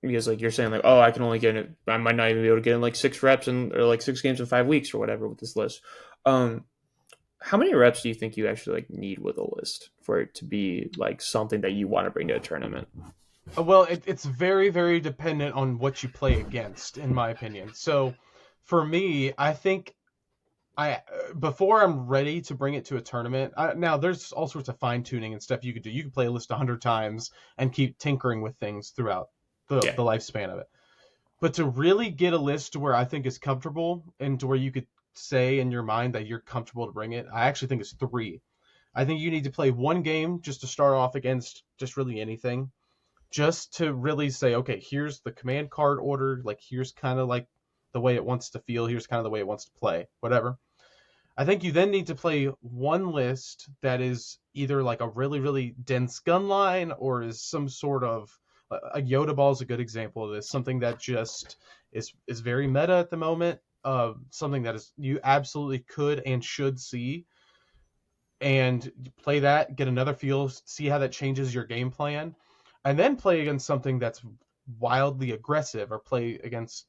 because like you're saying like oh I can only get it I might not even be able to get in like 6 reps in or like 6 games in 5 weeks or whatever with this list. Um, how many reps do you think you actually like need with a list for it to be like something that you want to bring to a tournament? Well, it's very, very dependent on what you play against, in my opinion. So, for me, I think I before I'm ready to bring it to a tournament. Now, there's all sorts of fine tuning and stuff you could do. You could play a list 100 times and keep tinkering with things throughout Yeah. the lifespan of it. But to really get a list to where I think is comfortable and to where you could say in your mind that you're comfortable to bring it, I actually think it's three. I think you need to play one game just to start off against just really anything just to really say, okay, here's the command card order, like here's kind of like the way it wants to feel, here's kind of the way it wants to play, whatever. I think you then need to play one list that is either like a really, really dense gun line or is some sort of a Yoda ball is a good example of this. Something that just is very meta at the moment. Something that is you absolutely could and should see and play that, get another feel, see how that changes your game plan, and then play against something that's wildly aggressive, or play against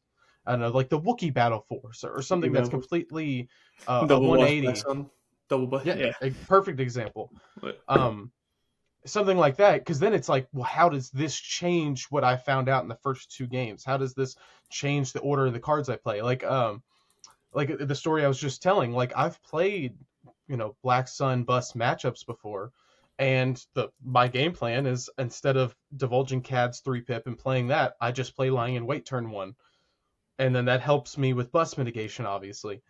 I don't know, like the Wookiee Battle Force, or something that's Examples. completely a Double bus black 180. sun. Double bus. Yeah, Yeah. a perfect example. But, Um, Something like that, because then it's like, well, how does this change what I found out in the first two games? How does this change the order of the cards I play? Like the story I was just telling, like I've played, Black Sun Bus matchups before, and the my game plan is instead of divulging Cad's 3 pip and playing that, I just play lying in wait turn one, and then that helps me with bus mitigation, obviously.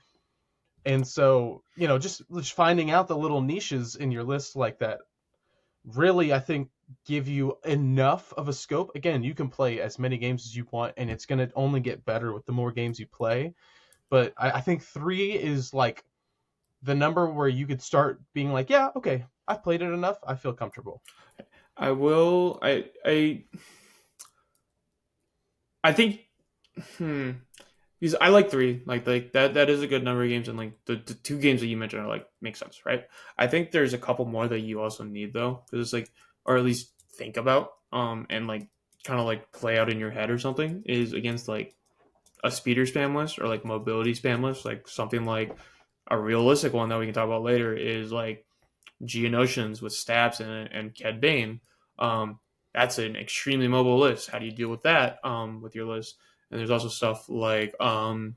And so, just finding out the little niches in your list like that really, I think, give you enough of a scope. Again, you can play as many games as you want, and it's going to only get better with the more games you play. But I think three is like the number where you could start being like, yeah, okay, I've played it enough. I feel comfortable. I will. I think. Hmm. Because I like 3, like that. That is a good number of games, and like the 2 games that you mentioned are like make sense, right? I think there's a couple more that you also need though, because it's like, or at least think about, and like kind of like play out in your head or something. Is against like a speeder spam list or like mobility spam list, like something like a realistic one that we can talk about later is like Geonosians with stabs and Cad Bane. Um, that's an extremely mobile list. How do you deal with that with your list? And there's also stuff like the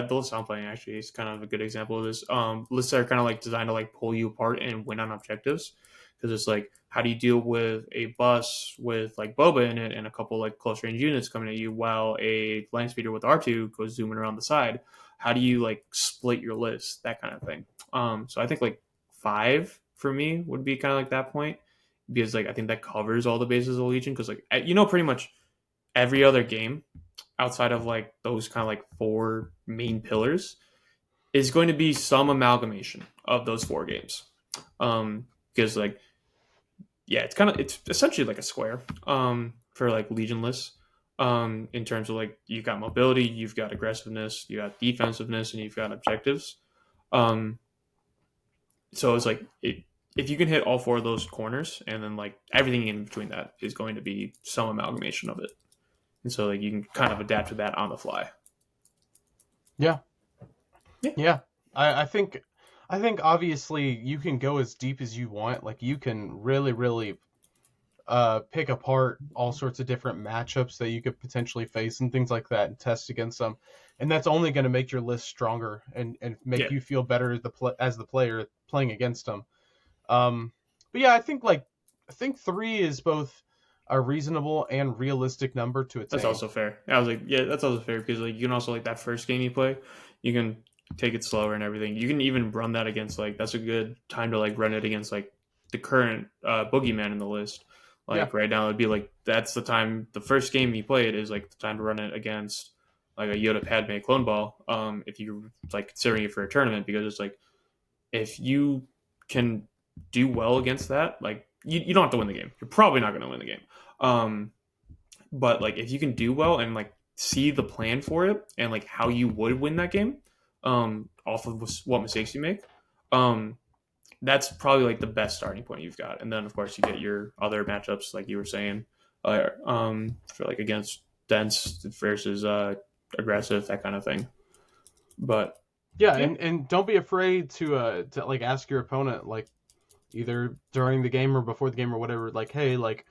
list I'm playing actually is kind of a good example of this. Lists that are kind of like designed to like pull you apart and win on objectives, because it's like how do you deal with a bus with like Boba in it and a couple like close range units coming at you while a land speeder with R2 goes zooming around the side? How do you like split your list? That kind of thing. So I think like 5 for me would be kind of like that point, because like I think that covers all the bases of Legion, because like pretty much every other game outside of like those kind of like 4 main pillars is going to be some amalgamation of those 4 games. Because like it's essentially like a square for like Legion lists. In terms of like you've got mobility, you've got aggressiveness, you got defensiveness, and you've got objectives. Um, so it's like if you can hit all four of those corners, and then like everything in between that is going to be some amalgamation of it, and so like you can kind of adapt to that on the fly. Yeah, Yeah, yeah. I think obviously you can go as deep as you want. Like you can really pick apart all sorts of different matchups that you could potentially face and things like that and test against them. And that's only going to make your list stronger and make yeah, you feel better as the player playing against them. Um, but yeah, I think 3 is both a reasonable and realistic number to that's attain. also fair. I was like, yeah, that's also fair because like you can also like that first game you play, you can take it slower and everything. You can even run that against like that's a good time to like run it against like the current boogeyman in the list. Yeah, Like right now, it'd be like that's the time. The first game you play it is like the time to run it against like a Yoda Padme clone ball. If you're like considering it for a tournament, because it's like if you can do well against that, like you don't have to win the game. You're probably not going to win the game. Um, but like if you can do well and like see the plan for it and like how you would win that game, off of what mistakes you make, um, that's probably like the best starting point you've got. And then of course you get your other matchups like you were saying, for like against dense versus aggressive, that kind of thing. But yeah, yeah, and don't be afraid to like ask your opponent like either during the game or before the game or whatever. Like, hey, like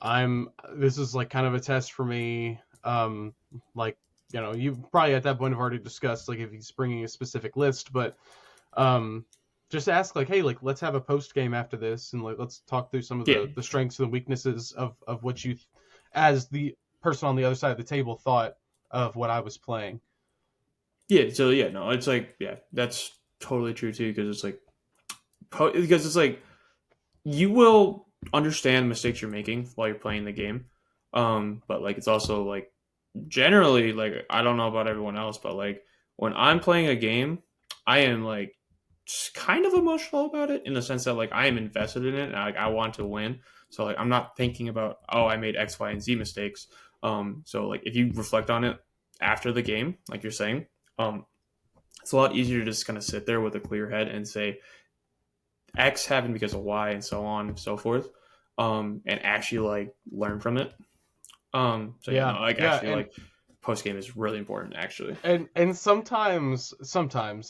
I'm this is like kind of a test for me. Like you probably at that point have already discussed like if he's bringing a specific list, but um, just ask like, hey, like let's have a post game after this, and like let's talk through some of yeah, the strengths and the weaknesses of what you, as the person on the other side of the table, thought of what I was playing. yeah. So yeah, no, it's like yeah, that's totally true too because it's like because it's like you will understand mistakes you're making while you're playing the game. But like it's also like generally like I don't know about everyone else, but like when I'm playing a game, I am like kind of emotional about it in the sense that like I am invested in it and I want to win. So like I'm not thinking about oh I made X, Y, and Z mistakes. So like if you reflect on it after the game, like you're saying, um, it's a lot easier to just kind of sit there with a clear head and say X happened because of Y and so on and so forth, and actually like learn from it. So yeah, no, Yeah, like yeah, actually like post game is really important actually. and sometimes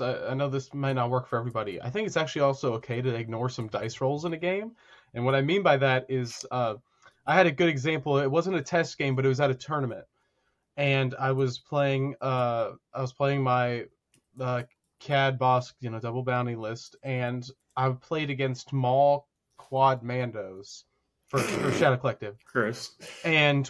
I know this might not work for everybody. I think it's actually also okay to ignore some dice rolls in a game, and what I mean by that is I had a good example. It wasn't a test game, but it was at a tournament, and I was playing my uh, CAD boss, double bounty list, and I played against Maul Quad Mandos for Shadow Collective, Chris. and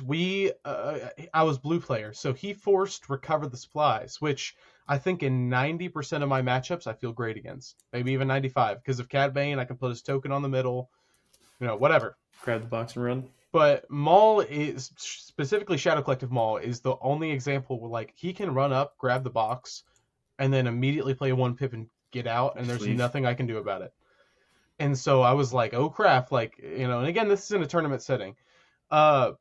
I was blue player, so he forced recover the supplies, which I think in 90% of my matchups I feel great against, maybe even 95, because of Cad Bane I can put his token on the middle, whatever. Grab the box and run. But Maul is specifically Shadow Collective Maul is the only example where like he can run up, grab the box, and then immediately play one pip and get out, and Just there's leave. nothing I can do about it. And so I was like, oh crap, like and again this is in a tournament setting. Uh,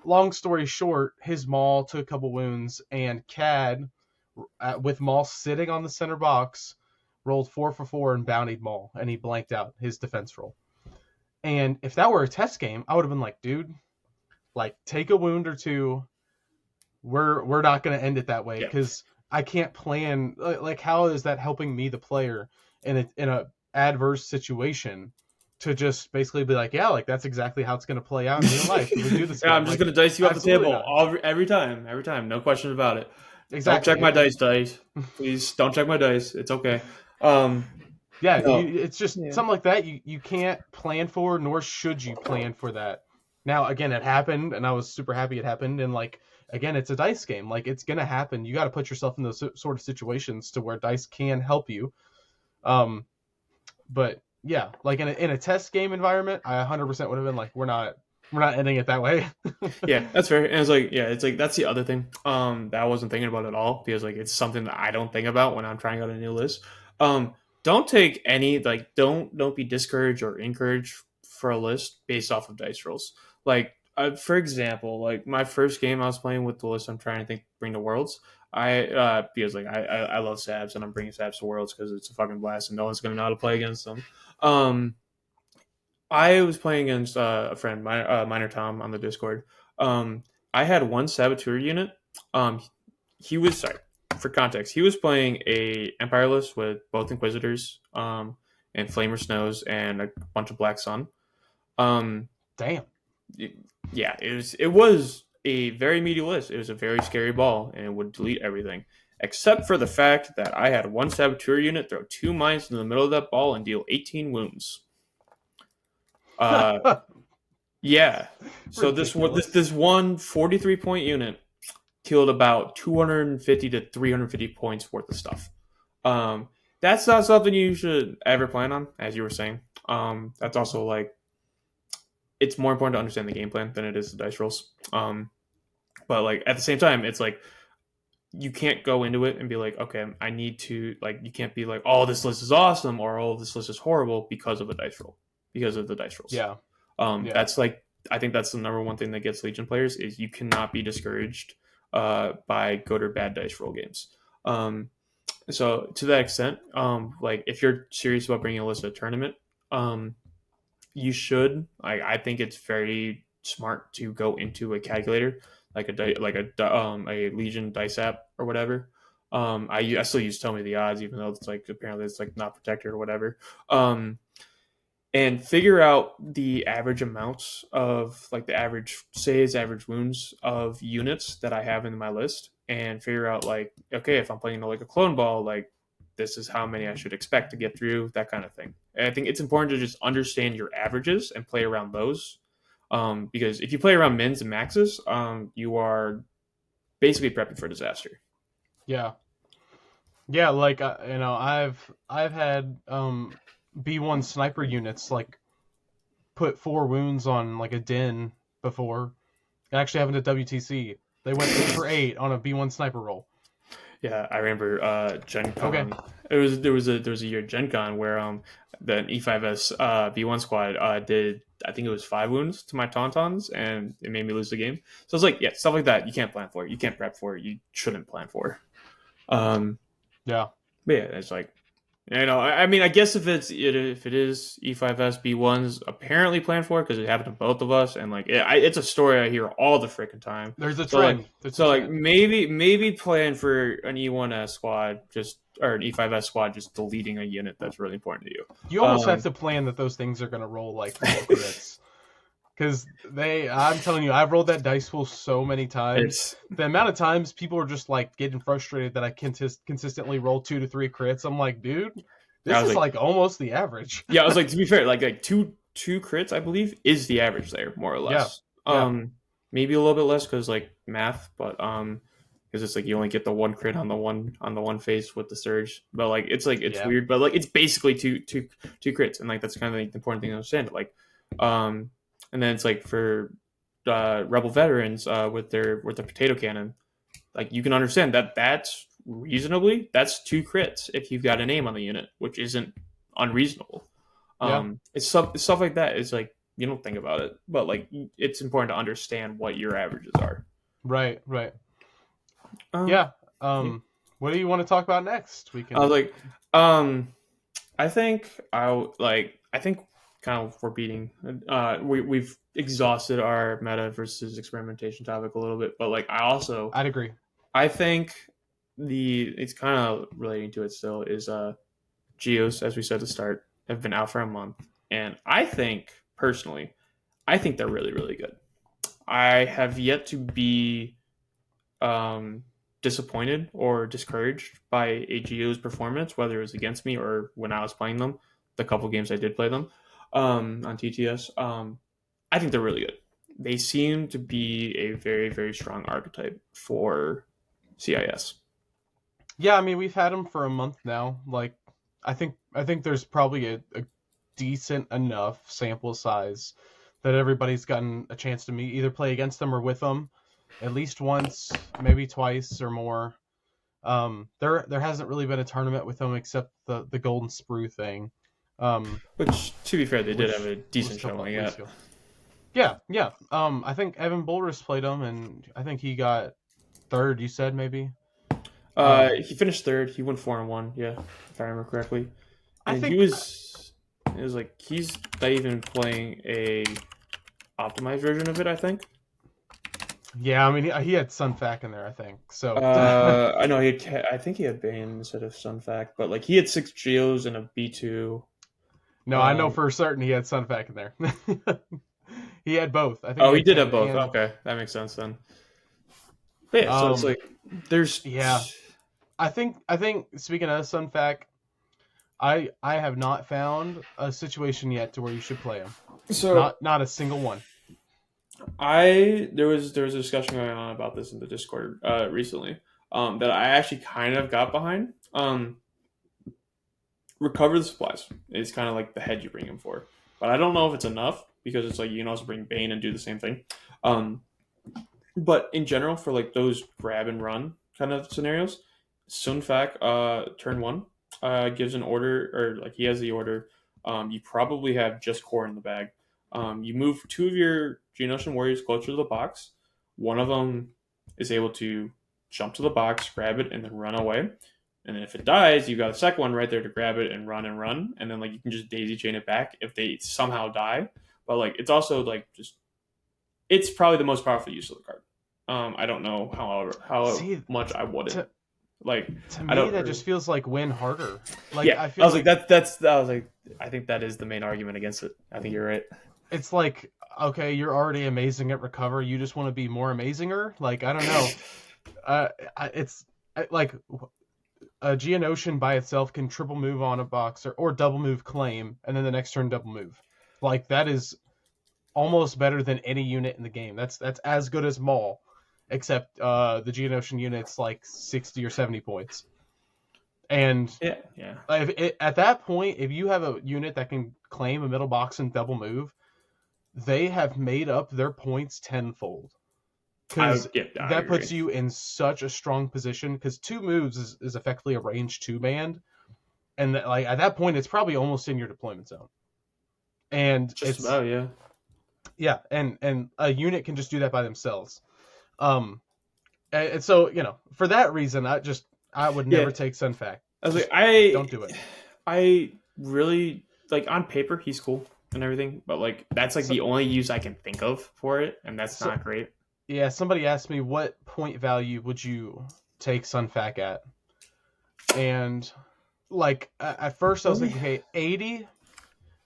Long story short, his Maul took a couple wounds, and Cad, with Maul sitting on the center box, rolled 4 for 4 and bountied Maul, and he blanked out his defense roll. And if that were a test game, I would have been like, dude, like take a wound or two. We're not going to end it that way Yeah. because I can't plan. Like, how is that helping me, the player, in a adverse situation? To just basically be like, yeah, like that's exactly how it's going to play out in real life if we do this Yeah, again. I'm just Like, gonna dice you off the absolutely table not. every time, every time, no question about it. Don't check Exactly. my dice. Please don't check my dice. It's okay. Yeah, No. it's just Yeah. something like that you can't plan for, nor should you plan for that. Now, again, it happened, and I was super happy it happened. And like, again, it's a dice game. Like, it's gonna happen. You got to put yourself in those sort of situations to where dice can help you. Um, but yeah, like in a test game environment, I 100% would have been like, we're not ending it that way. Yeah, that's fair. And it's like, yeah, it's like that's the other thing that I wasn't thinking about at all because like it's something that I don't think about when I'm trying out a new list. Um, don't take any don't be discouraged or encouraged for a list based off of dice rolls. Like for example, like my first game I was playing with the list I'm trying to think bring to Worlds. Because like I love Sabs and I'm bringing Sabs to Worlds because it's a fucking blast and no one's gonna know how to play against them. Um, I was playing against a friend, Minor Tom, on the Discord. Um, I had one saboteur unit. Um, he was sorry for context. He was playing a Empire list with both Inquisitors, and Flamer Snows and a bunch of Black Sun. Um, Damn. yeah, it was a very meaty list. It was a very scary ball, and it would delete everything except for the fact that I had one saboteur unit throw two mines in the middle of that ball and deal 18 wounds. Uh, yeah. So Ridiculous. this one 43-point unit killed about 250 to 350 points worth of stuff. Um, that's not something you should ever plan on, as you were saying. That's also like it's more important to understand the game plan than it is the dice rolls. But like at the same time, it's like you can't go into it and be like, okay, I need to like you can't be like, oh, this list is awesome or oh, this list is horrible because of a dice roll, because of the dice rolls. Yeah. Yeah. That's like I think that's the number one thing that gets Legion players is you cannot be discouraged by good or bad dice roll games. So to that extent, like if you're serious about bringing a list to a tournament, um, you should. I think it's very smart to go into a calculator, like a Legion dice app or whatever. I still use Tell Me the Odds, even though it's like apparently it's like not protected or whatever. And figure out the average amounts of like the average saves, average wounds of units that I have in my list, and figure out like okay, if I'm playing like a clone ball, like this is how many I should expect to get through, that kind of thing. And I think it's important to just understand your averages and play around those. Because if you play around mins and maxes, you are basically prepping for disaster. Yeah. Yeah, like I've had B1 sniper units like put 4 wounds on like a den before. It actually happened at WTC. They went 8 for 8 on a B1 sniper roll. Yeah, I remember Gen Okay. Con. There was a year Gen Con where the E5S V1 squad did I think it was 5 wounds to my Tauntauns and it made me lose the game. So it's like yeah, stuff like that you can't plan for. You can't prep for. You shouldn't plan for. Um, Yeah. but yeah, it's like I mean, I guess if it is E5S B1s apparently planned for because it happened to both of us, and like it's a story I hear all the freaking time. There's a So like trend. There's a so like trend. maybe plan for an E1S squad just or an E5S squad just deleting a unit that's really important to you. You almost have to plan that those things are going to roll like 4 crits. Because I'm telling you, I've rolled that dice pool so many times. It's The amount of times people are just like getting frustrated that I consistently roll 2 to 3 crits. I'm like, dude, I this was is like like almost the average. yeah, I was like to be fair, like two crits I believe is the average there more or Yeah. less. Yeah. Maybe a little bit less because like math, but because it's like you only get the one crit on the one face with the surge, but like it's Yeah. weird, but like it's basically two crits, and like that's kind of like the important thing to understand. Like, and then it's like for rebel veterans with the potato cannon, like you can understand that that's 2 crits if you've got a name on the unit, which isn't unreasonable. Yeah. It's stuff like that. It's like you don't think about it, but like it's important to understand what your averages are. Right. Right. Um, Yeah. What do you want to talk about next? We I was can. like, I think I think kind of we're beating. We've exhausted our meta versus experimentation topic a little bit, but like I'd agree. I think it's kind of relating to it still is Geos, as we said at the start, have been out for a month, and I think personally, I think they're really really good. I have yet to be um, disappointed or discouraged by a Geo's performance, whether it was against me or when I was playing them. The couple games I did play them on TTS, I think they're really good. They seem to be a very very strong archetype for CIS. Yeah. I mean, we've had them for a month now. Like, I think there's probably a decent enough sample size that everybody's gotten a chance to meet, either play against them or with them, at least once, maybe twice or more. There hasn't really been a tournament with them except the Golden Sprue thing, um, Which, to be fair, they did have which a was decent a couple showing of weeks at. ago. Yeah, yeah. I think Evan Bulris played him, and I think he got third. You said maybe. He finished third. He went 4-1. Yeah, if I remember correctly. I And he think. was. It was like he's not even playing a optimized version of it. I think. Yeah, I mean he had Sun Fac in there. I think so. I know he had. I think he had Bane instead of Sunfac, but like he had 6 Geos and a B2. No, I know Um, for certain he had Sun Fac in there. He had both. I think oh, he he had did have 10 both. and Okay, that makes sense then. But yeah, so it's um like there's. yeah. I think speaking of Sun Fac, I have not found a situation yet to where you should play him. So Not a single one. there was a discussion going on about this in the Discord recently that I actually kind of got behind. Recover the supplies is kind of like the head you bring him for, but I don't know if it's enough because it's like you can also bring Bane and do the same thing. Um, but in general, for like those grab and run kind of scenarios, Sunfac turn one gives an order or like he has the order. You probably have just core in the bag. You move 2 of your Geonosian warriors closer to the box. One of them is able to jump to the box, grab it, and then run away. And then if it dies, you got a second one right there to grab it and run. And then like you can just daisy chain it back if they somehow die. But like it's also like just it's probably the most powerful use of the card. I don't know how See, much I wouldn't to like. to I me don't. that just feels like win harder. Like Yeah, I I feel was like like that's. I was like I think that is the main argument against it. I think you're right. it's like okay, you're already amazing at recover. You just want to be more amazinger. Like I don't know. It's like a Geonosian by itself can triple move on a box or double move claim, and then the next turn double move. Like that is almost better than any unit in the game. That's as good as Maul, except the Geonosian unit's like 60 or 70 points. And Yeah, yeah. at that point, if you have a unit that can claim a middle box and double move, they have made up their points tenfold. Because I that agree. puts you in such a strong position. Because 2 moves is effectively a range 2 band, and like at that point, it's probably almost in your deployment zone. And Just it's about yeah. yeah, and a unit can just do that by themselves. Um, and so for that reason, I would Yeah, never take Sunfac. I was like Just don't do it. I really like on paper he's cool and everything, but like that's like So, the only use I can think of for it, and that's so not great. yeah, somebody asked me what point value would you take Sunfac at, and like at first I Let was like, me okay, 80.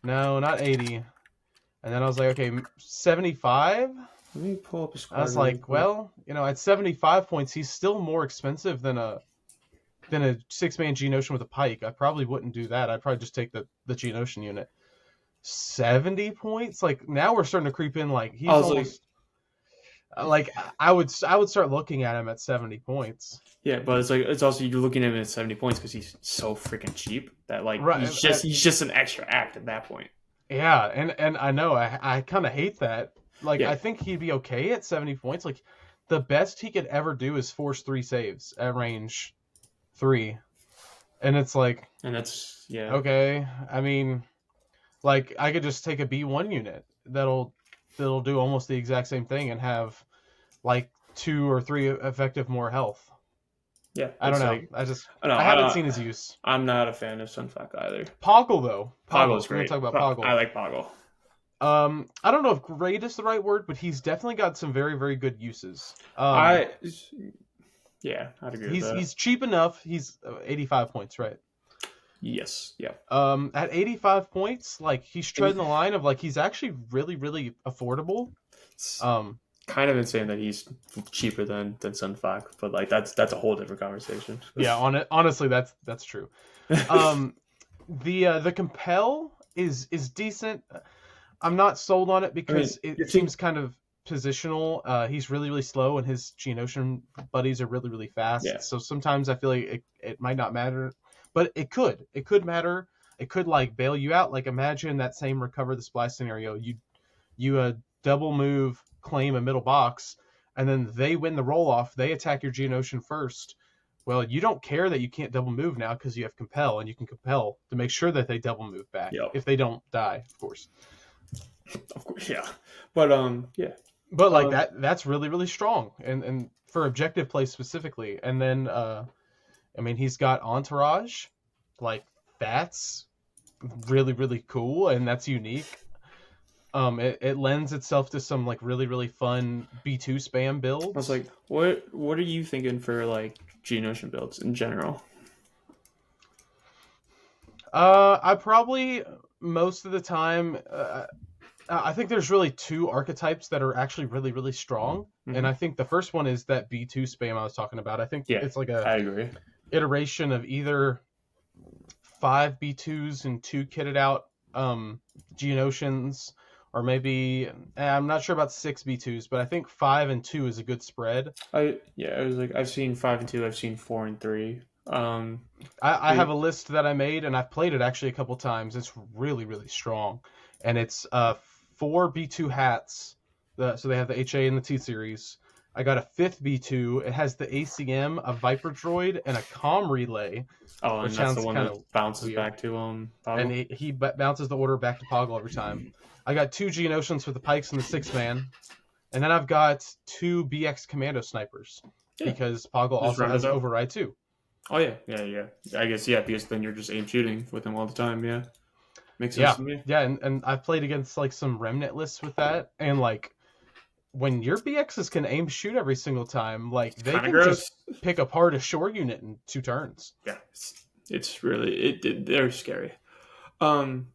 No, not 80. And then I was like, okay, 75. let me pull up his I card was really like, quick. well, at 75 points, he's still more expensive than a 6-man Geonosian with a pike. I probably wouldn't do that. I'd probably just take the Geonosian unit. 70 points? Like now we're starting to creep in. Like I he's was like, almost like I would start looking at him at 70 points. yeah, but it's like it's also you're looking at him at 70 points because he's so freaking cheap that like Right. he's just an extra act at that point. Yeah, and I know I kind of hate that. Like Yeah, I think he'd be okay at 70 points. Like the best he could ever do is force 3 saves at range 3. And it's like, and that's yeah, okay, I mean, like I could just take a B1 unit that'll do almost the exact same thing and have like 2 or 3 effective more health. yeah. I don't It's know. like I I haven't don't. seen his use. I'm not a fan of Sunfuck either. Poggle though. Poggle's Poggle. We're gonna great. talk about Poggle. I like Poggle. I don't know if great is the right word, but he's definitely got some very, very good uses. I yeah, I'd agree with He's that. he's cheap enough. He's 85 points, right? Yes, yeah. At 85 points, like he's And treading the line of like he's actually really, really affordable. it's Um, kind of insane that he's cheaper than Sunfuck, but like that's a whole different conversation. yeah, honestly, that's true. Um, the compel is decent. I'm not sold on it I mean, because it your team. seems kind of positional. He's really, really slow, and his Geonosian buddies are really, really fast. Yeah, So sometimes I feel like it might not matter, but it could. It could matter. It could like bail you out. Like imagine that same recover the splash scenario. You double move, claim a middle box, and then they win the roll off. They attack your Geonosian first. Well, you don't care that you can't double move now because you have compel, and you can compel to make sure that they double move back yep. if they don't die, of course. Of course, yeah. But yeah. But like Um, that's really really strong, and for objective play specifically. And then I mean he's got entourage, like that's really really cool and that's unique. It lends itself to some like really really fun B2 spam I was builds. like, what are you thinking for like Geonosian builds in general? I probably most of the time I think there's really two archetypes that are actually really really strong, and Hmm. I think the first one is that B2 spam I was talking about. I think Yeah, it's like a I agree. iteration of either five B2s and two kitted out Geonosians, or maybe I'm not sure about six B2s, but I think five and two is a good spread. I was like, I've seen 5 and 2, I've seen 4 and 3. I have But a list that I made and I've played it actually a couple times. It's really really strong, and it's four B2 hats. So they have the HA and the T series. I got a fifth B2. It has the ACM, a Viper droid, and a comm relay, oh, which and that's the sounds one kind that of bounces weird. back to And Poggle. he bounces the order back to Poggle every time. I got two Geonosians with the Pikes and the six man, and then I've got two BX Commando snipers Yeah, because Poggle just also round it has up. override too. Oh yeah, yeah. I guess yeah, because then you're just aim shooting with them all the time. Yeah, makes sense Yeah, to me. yeah, and I've played against like some remnant lists with that, and like when your BXs can aim shoot every single time, like It's they kind of can just gross. pick apart a shore unit in 2 turns. Yeah, it's really they're scary. Um,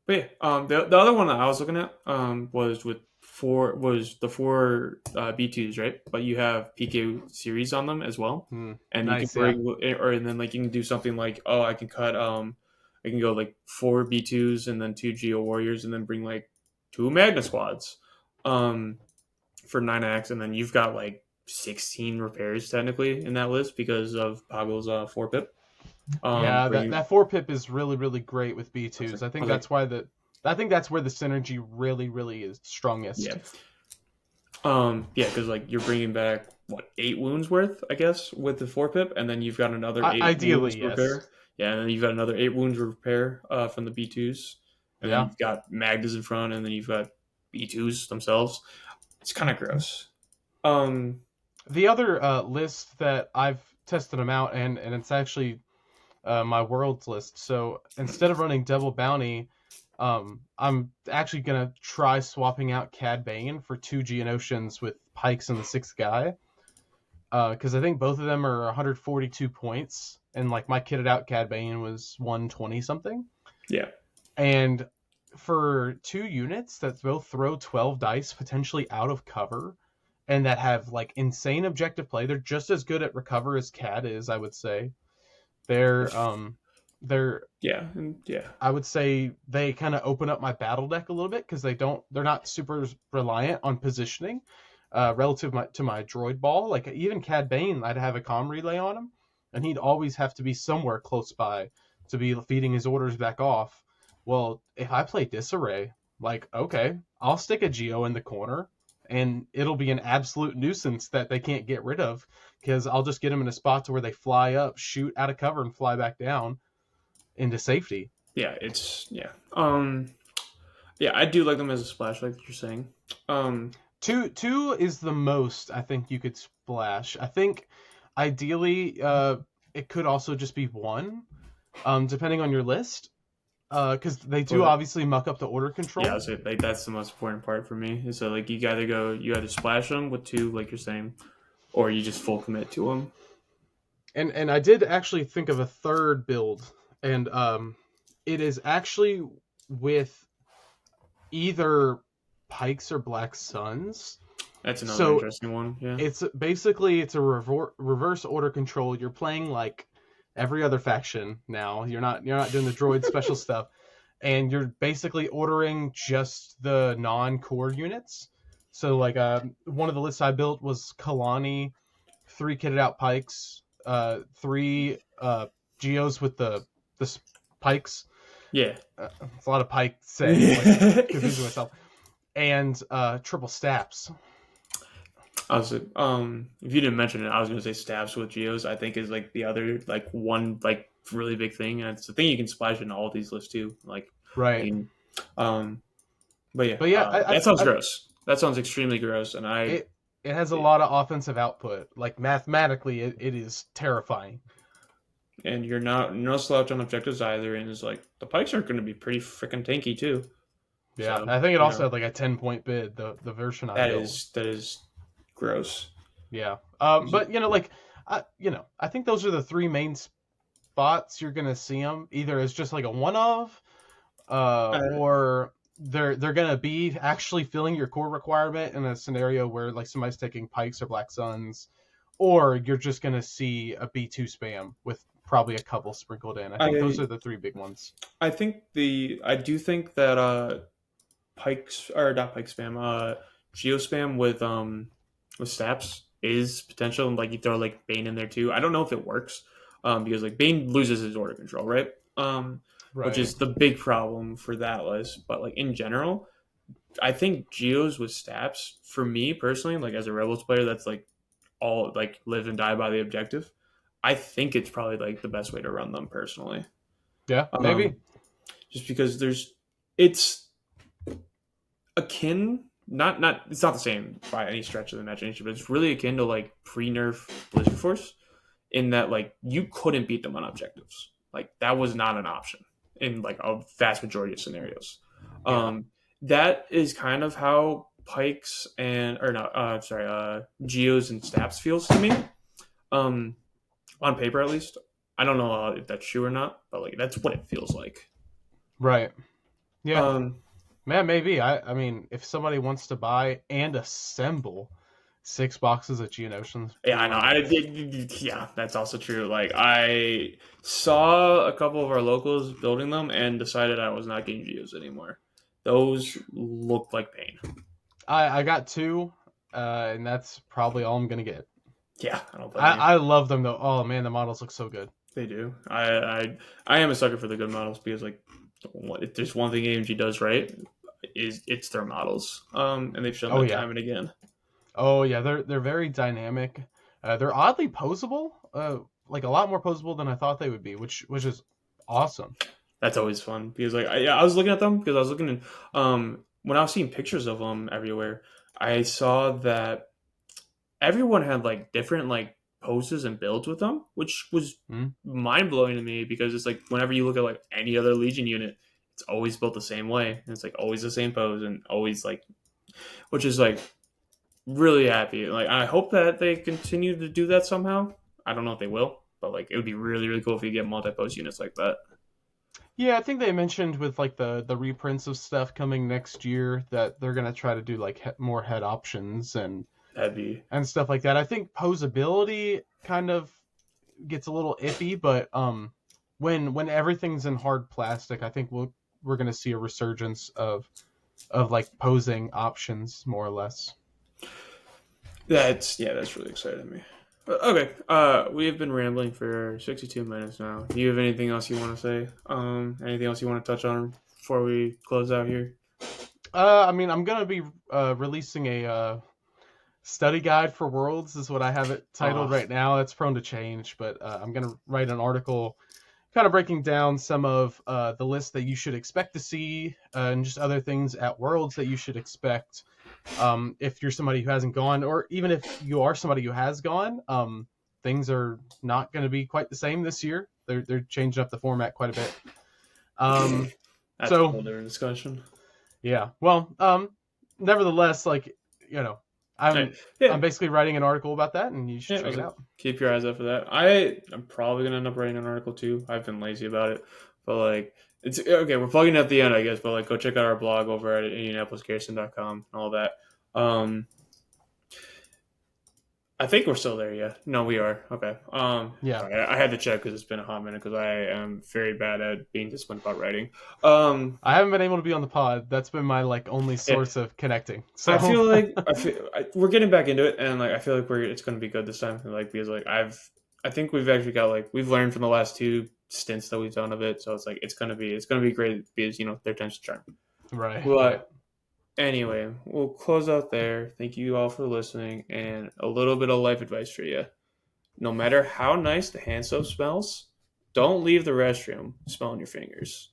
but yeah, the other one that I was looking at was with the four B2s, right? But you have PK series on them as well, and you can Nice, yeah, bring or and then like you can do something like, oh, I can cut I can go like four B2s and then two Geo Warriors and then bring like two Magna squads um for 9x, and then you've got like 16 repairs technically in that list because of Poggle's 4 pip. yeah. That Bringing that four pip is really really great with I was like, B2s. I I think was like, that's why I think that's where the synergy really really is yeah, strongest. yeah, because like you're bringing back what 8 wounds worth, I guess, with the 4 pip, and then you've got another eight Ideally, wounds yes. repair. Yeah, and then you've got another 8 wounds repair from the B2s, and then Yeah. you've got Magdas in front, and then you've got B2s themselves. It's kind of gross. Um, The other list that I've tested them out, and it's actually my worlds list. So instead of running double bounty, I'm actually gonna try swapping out Cad Bane for two Geonosians with Pikes and the sixth guy. Because I think both of them are 142 points, and like my kitted out Cad Bane was 120 something. yeah, And for two units that both throw 12 dice potentially out of cover and that have like insane objective play, they're just as good at recover as Cad is, I would say. They're they're yeah, and yeah, I would say they kind of open up my battle deck a little bit because they're not super reliant on positioning relative to my droid ball. Like even Cad Bane, I'd have a comm relay on him, and he'd always have to be somewhere close by to be feeding his orders back off. Well, if I play Disarray, like okay, I'll stick a Geo in the corner, and it'll be an absolute nuisance that they can't get rid of because I'll just get them in a spot to where they fly up, shoot out of cover, and fly back down into safety. yeah. It's yeah. Yeah, I do like them as a splash, like you're saying. Um, Two is the most I think you could splash. I think ideally it could also just be one, depending on your list, because they do but obviously muck up the order yeah, I control. say like that's the most important part for me. Is so like you either splash them with two, like you're saying, or you just full commit to them. And I did actually think of a third build, and it is actually with either Pikes or Black Suns. That's another So interesting one. Yeah. it's a reverse order control. You're playing like every other faction now. You're not doing the droid special stuff, and you're basically ordering just the non-core units. So like one of the lists I built was Kalani, three kitted out pikes, three geos with the pikes. Yeah. It's a lot of pike saying. I'm like confusing myself, and triple staps. I was if you didn't mention it, I was gonna say stabs with geos. I think is like the other like one like really big thing, and it's the thing you can splash in all these lists too. Like Right. you can, um, But yeah, But yeah, that sounds gross. That sounds extremely gross, and it it has a lot of offensive output. Like mathematically, it is terrifying. and you're not no slouch on objectives either, and it's like the pikes are going to be pretty freaking tanky too. Yeah, So I think it you also know had like a 10 point bid. The version I that built. is gross. Yeah. But like I think those are the three main spots you're gonna see them either as just like a one of, Uh, or they're gonna be actually filling your core requirement in a scenario where like somebody's taking pikes or black suns, or you're just gonna see a B2 spam with probably a couple sprinkled in. I think those I are the three big ones. I do think that pikes or not pike spam geo spam with staps is potential, and like you throw like Bane in there too. I don't know if it works because like Bane loses his order control, right? Which Right. is the big problem for that list. But like in general, I think geos with staps for me personally, like as a rebels player, that's like all like live and die by the objective. I think it's probably like the best way to run them personally. Yeah, maybe. Um, just because it's akin, not it's not the same by any stretch of the imagination, but it's really akin to like pre-nerf Blizzard Force in that like you couldn't beat them on objectives. Like that was not an option in like a vast majority of scenarios. Yeah. Um, that is kind of how pikes and or not sorry geos and staps feels to me. Um, on paper at least. I don't know if that's true or not, but like that's what it feels like. Right. Yeah. Um, Man, maybe. I mean, if somebody wants to buy and assemble 6 boxes of Geonosians yeah, I know. for Yeah, that's also true. Like I saw a couple of our locals building them and decided I was not getting geos anymore. Those looked like pain. I got two, and that's probably all I'm gonna get. Yeah, I don't blame you. I love them though. Oh man, the models look so good. They do. I am a sucker for the good models because like if there's one thing AMG does right is it's their models. And they've shown Oh that yeah. time and again. Oh yeah, they're very dynamic. They're oddly posable. Like a lot more posable than I thought they would be, which is awesome. That's always fun because like I was looking at them because I was looking at when I was seeing pictures of them everywhere. I saw that everyone had like different like poses and builds with them, which was Hmm? mind blowing to me because it's like whenever you look at like any other Legion unit, it's always built the same way and it's like always the same pose and always like, which is like really happy. Like I hope that they continue to do that somehow. I don't know if they will, but like it would be really really cool if you get multi pose units like that. Yeah, I think they mentioned with like the reprints of stuff coming next year that they're gonna try to do like more head options That'd be and stuff like that. I think posability kind of gets a little iffy, but when everything's in hard plastic, I think we're gonna see a resurgence of like posing options more or less. that's really exciting to me. Okay, we have been rambling for 62 minutes now. Do you have anything else you want to say? Anything else you want to touch on before we close out here? I mean, I'm gonna be releasing a study guide for worlds is what I have it titled Uh, right now. That's prone to change, but I'm gonna write an article kind of breaking down some of the lists that you should expect to see and just other things at Worlds that you should expect if you're somebody who hasn't gone, or even if you are somebody who has gone. Things are not going to be quite the same this year. They're changing up the format quite a bit. that's a So whole different discussion. yeah, well, nevertheless, like you know, Hey, I'm yeah, I'm basically writing an article about that, and you should yeah. I check was it like, out. keep your eyes out for that. I'm probably gonna end up writing an article too. I've been lazy about it, but like it's okay. We're plugging at the end, I guess. But like, go check out our blog over at indianapolisgarrison.com and all that. Um, I think we're still there, yeah. No, we are. Okay. Yeah. Sorry, I had to check because it's been a hot minute because I am very bad at being disciplined about writing. I haven't been able to be on the pod. That's been my like only Yeah, source of connecting. I So feel like we're getting back into it, and like I feel like it's going to be good this time. Like because like I think we've actually got like we've learned from the last two stints that we've done of it, so it's like it's gonna be great because their attention charm. right, right. But anyway, we'll close out there. Thank you all for listening, and a little bit of life advice for you. No matter how nice the hand soap smells, don't leave the restroom smelling your fingers.